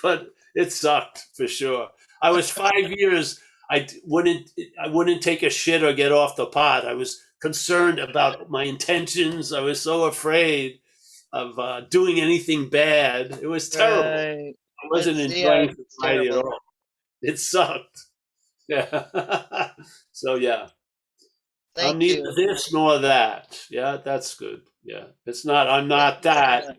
But it sucked for sure. I was 5 years. I wouldn't take a shit or get off the pot. I was concerned about my intentions. I was so afraid of doing anything bad. It was terrible. Right. I wasn't Yeah, enjoying it's society at terrible. all. It sucked. Yeah. So yeah. I'm Thank neither you. this nor that. Yeah, that's good. Yeah. It's not I'm not that, Yeah.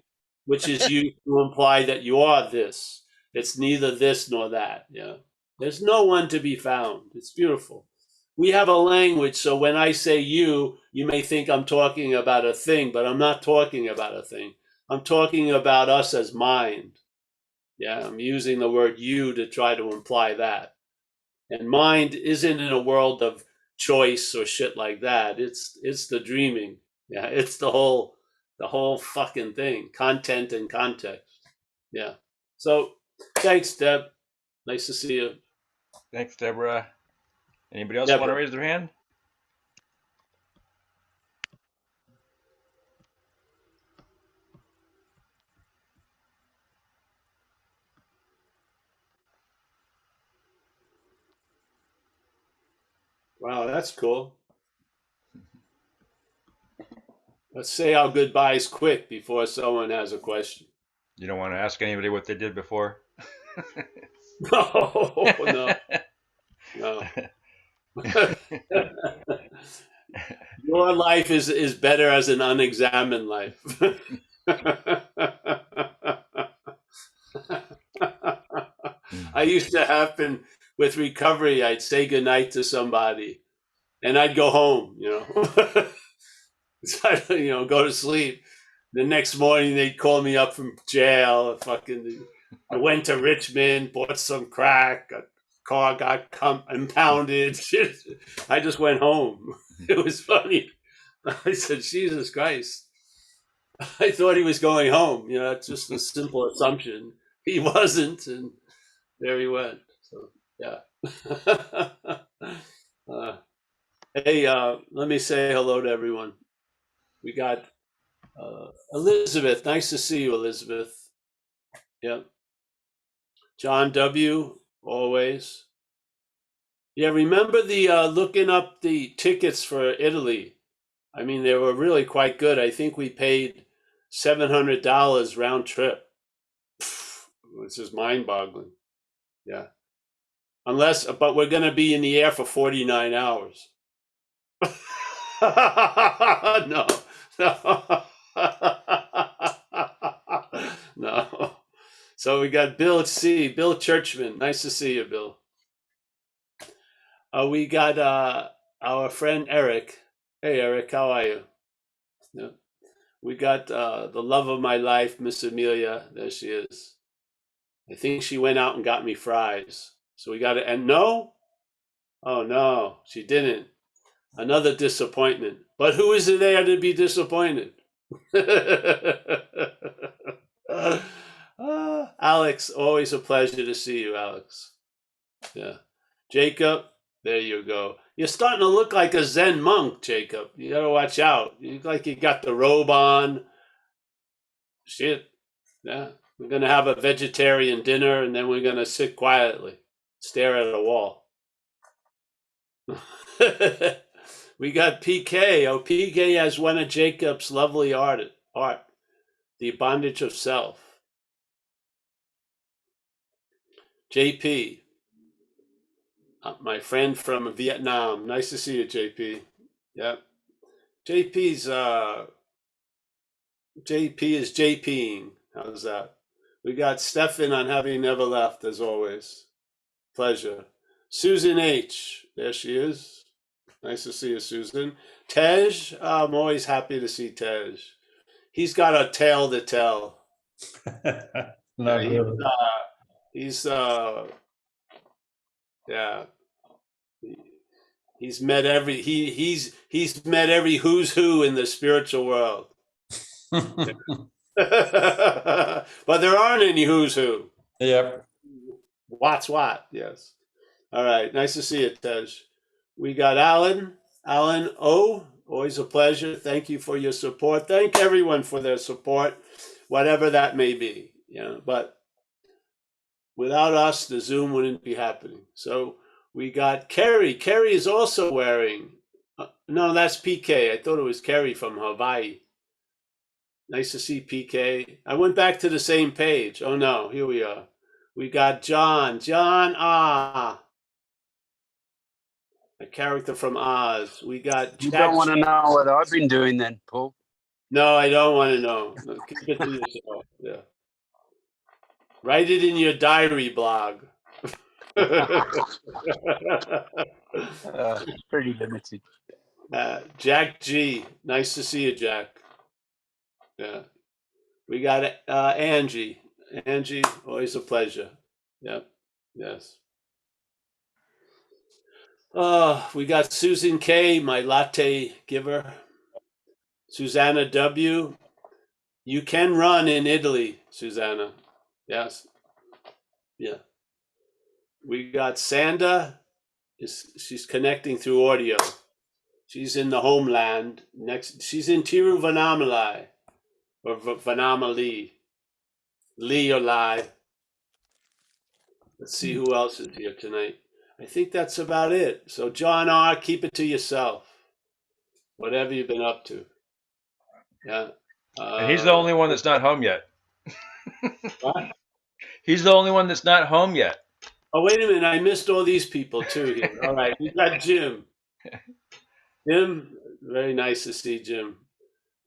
which is used to imply that you are this. It's neither this nor that. Yeah. There's no one to be found. It's beautiful. We have a language, so when I say you, you may think I'm talking about a thing, but I'm not talking about a thing. I'm talking about us as mind. Yeah, I'm using the word you to try to imply that. And mind isn't in a world of choice or shit like that. It's the dreaming. Yeah, it's the whole fucking thing. Content and context. Yeah. So thanks, Deb. Nice to see you. Thanks, Deborah. Anybody else want to Deborah. raise their hand? Wow, that's cool. Let's say our goodbyes quick before someone has a question. You don't want to ask anybody what they did before? No, no. Your life is better as an unexamined life. I used to happen with recovery. I'd say goodnight to somebody, and I'd go home. So I'd, go to sleep. The next morning, they'd call me up from jail. I went to Richmond, bought some crack. A car got impounded. I just went home. It was funny. I said, Jesus Christ. I thought he was going home. It's just a simple assumption. He wasn't, and there he went. So, yeah. Hey, let me say hello to everyone. We got Elizabeth. Nice to see you, Elizabeth. Yep. John W. Always. Yeah, remember the looking up the tickets for Italy? I mean, they were really quite good. I think we paid $700 round trip, which is mind-boggling. Yeah. But we're going to be in the air for 49 hours. No, no, no. So we got Bill Churchman. Nice to see you, Bill. We got our friend Eric. Hey, Eric, how are you? Yeah. We got the love of my life, Miss Amelia. There she is. I think she went out and got me fries. So we got it. And no? Oh, no, she didn't. Another disappointment. But who is there to be disappointed? Alex, always a pleasure to see you, Alex. Yeah. Jacob, there you go. You're starting to look like a Zen monk, Jacob. You gotta watch out. You look like you got the robe on. Shit. Yeah. We're gonna have a vegetarian dinner and then we're gonna sit quietly, stare at a wall. We got PK. Oh, PK has one of Jacob's lovely art, The Bondage of Self. JP, my friend from Vietnam. Nice to see you, JP. Yep. JP is JPing. How's that? We got Stefan on Having Never Left, as always. Pleasure. Susan H. There she is. Nice to see you, Susan. Tej, I'm always happy to see Tej. He's got a tale to tell. No good. He's yeah. He's met every he's met every who's who in the spiritual world. But there aren't any who's who. Yep. What's what? Yes. All right. Nice to see you, Tej. We got Alan O. Always a pleasure. Thank you for your support. Thank everyone for their support, whatever that may be. Yeah, but without us, the Zoom wouldn't be happening. So we got Kerry. Kerry is also wearing. No, that's PK. I thought it was Kerry from Hawaii. Nice to see PK. I went back to the same page. Oh no, here we are. We got John. John a character from Oz. We got You Jack. don't want to know what I've been doing then, Paul? No, I don't want to know. No, keep it to yourself. Yeah. Write it in your diary blog. Pretty limited. Jack G. Nice to see you, Jack. Yeah. We got Angie. Angie, always a pleasure. Yep. Yes. We got Susan K., my latte giver. Susanna W. You can run in Italy, Susanna. Yes. Yeah. We got Sanda. She's connecting through audio. She's in the homeland. She's in Tiruvannamalai or Vanamalai. Lee or Lai. Let's see who else is here tonight. I think that's about it. So John R., keep it to yourself. Whatever you've been up to. Yeah. And he's the only one that's not home yet. What? He's the only one that's not home yet. Oh, wait a minute. I missed all these people too here. All right. We got Jim. Jim, very nice to see Jim.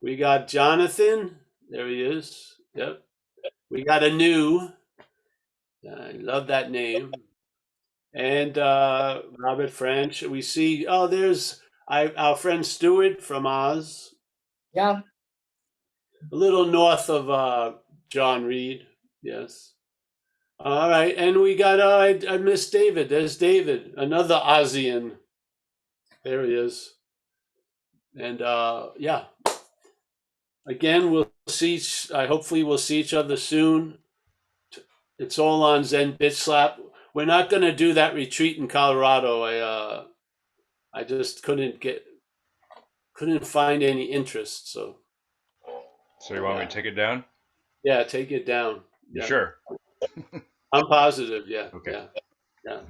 We got Jonathan. There he is. Yep. We got Anu. I love that name. And Robert French. We see, there's our friend Stuart from Oz. Yeah. A little north of John Reed. Yes. All right. And we got, I missed David. There's David, another Ozian. There he is. And yeah. Again, we'll see. Hopefully, we'll see each other soon. It's all on Zen Bitch Slap. We're not going to do that retreat in Colorado. I just couldn't find any interest. So you want me to take it down? Yeah, take it down. You Yeah. sure? I'm positive. Yeah. Okay. Yeah.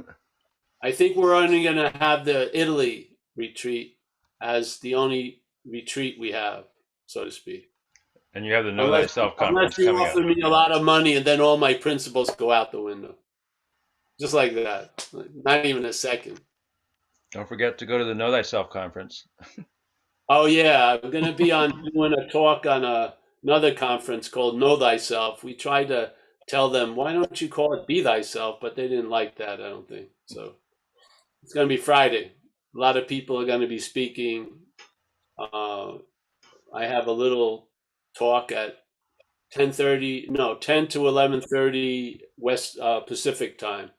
I think we're only going to have the Italy retreat as the only retreat we have, so to speak. And you have the Know Thyself conference unless you coming offer up. me a lot of money and then all my principles go out the window. Just like that. Not even a second. Don't forget to go to the Know Thyself conference. Oh, yeah. I'm going to be doing a talk on another conference called Know Thyself. We tried to tell them, why don't you call it Be Thyself? But they didn't like that, I don't think. So it's going to be Friday. A lot of people are going to be speaking. I have a little talk at 10 to 11:30 West Pacific time.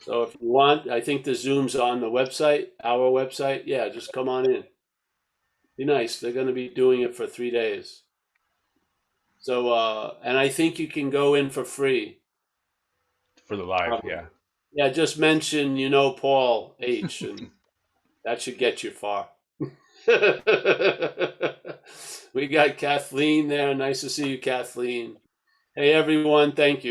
So if you want, I think the Zoom's on the website, our website. Yeah, just come on in. Be nice. They're going to be doing it for 3 days. So, and I think you can go in for free. For the live, yeah. Yeah, just mention, Paul H. And that should get you far. We got Kathleen there. Nice to see you, Kathleen. Hey, everyone. Thank you.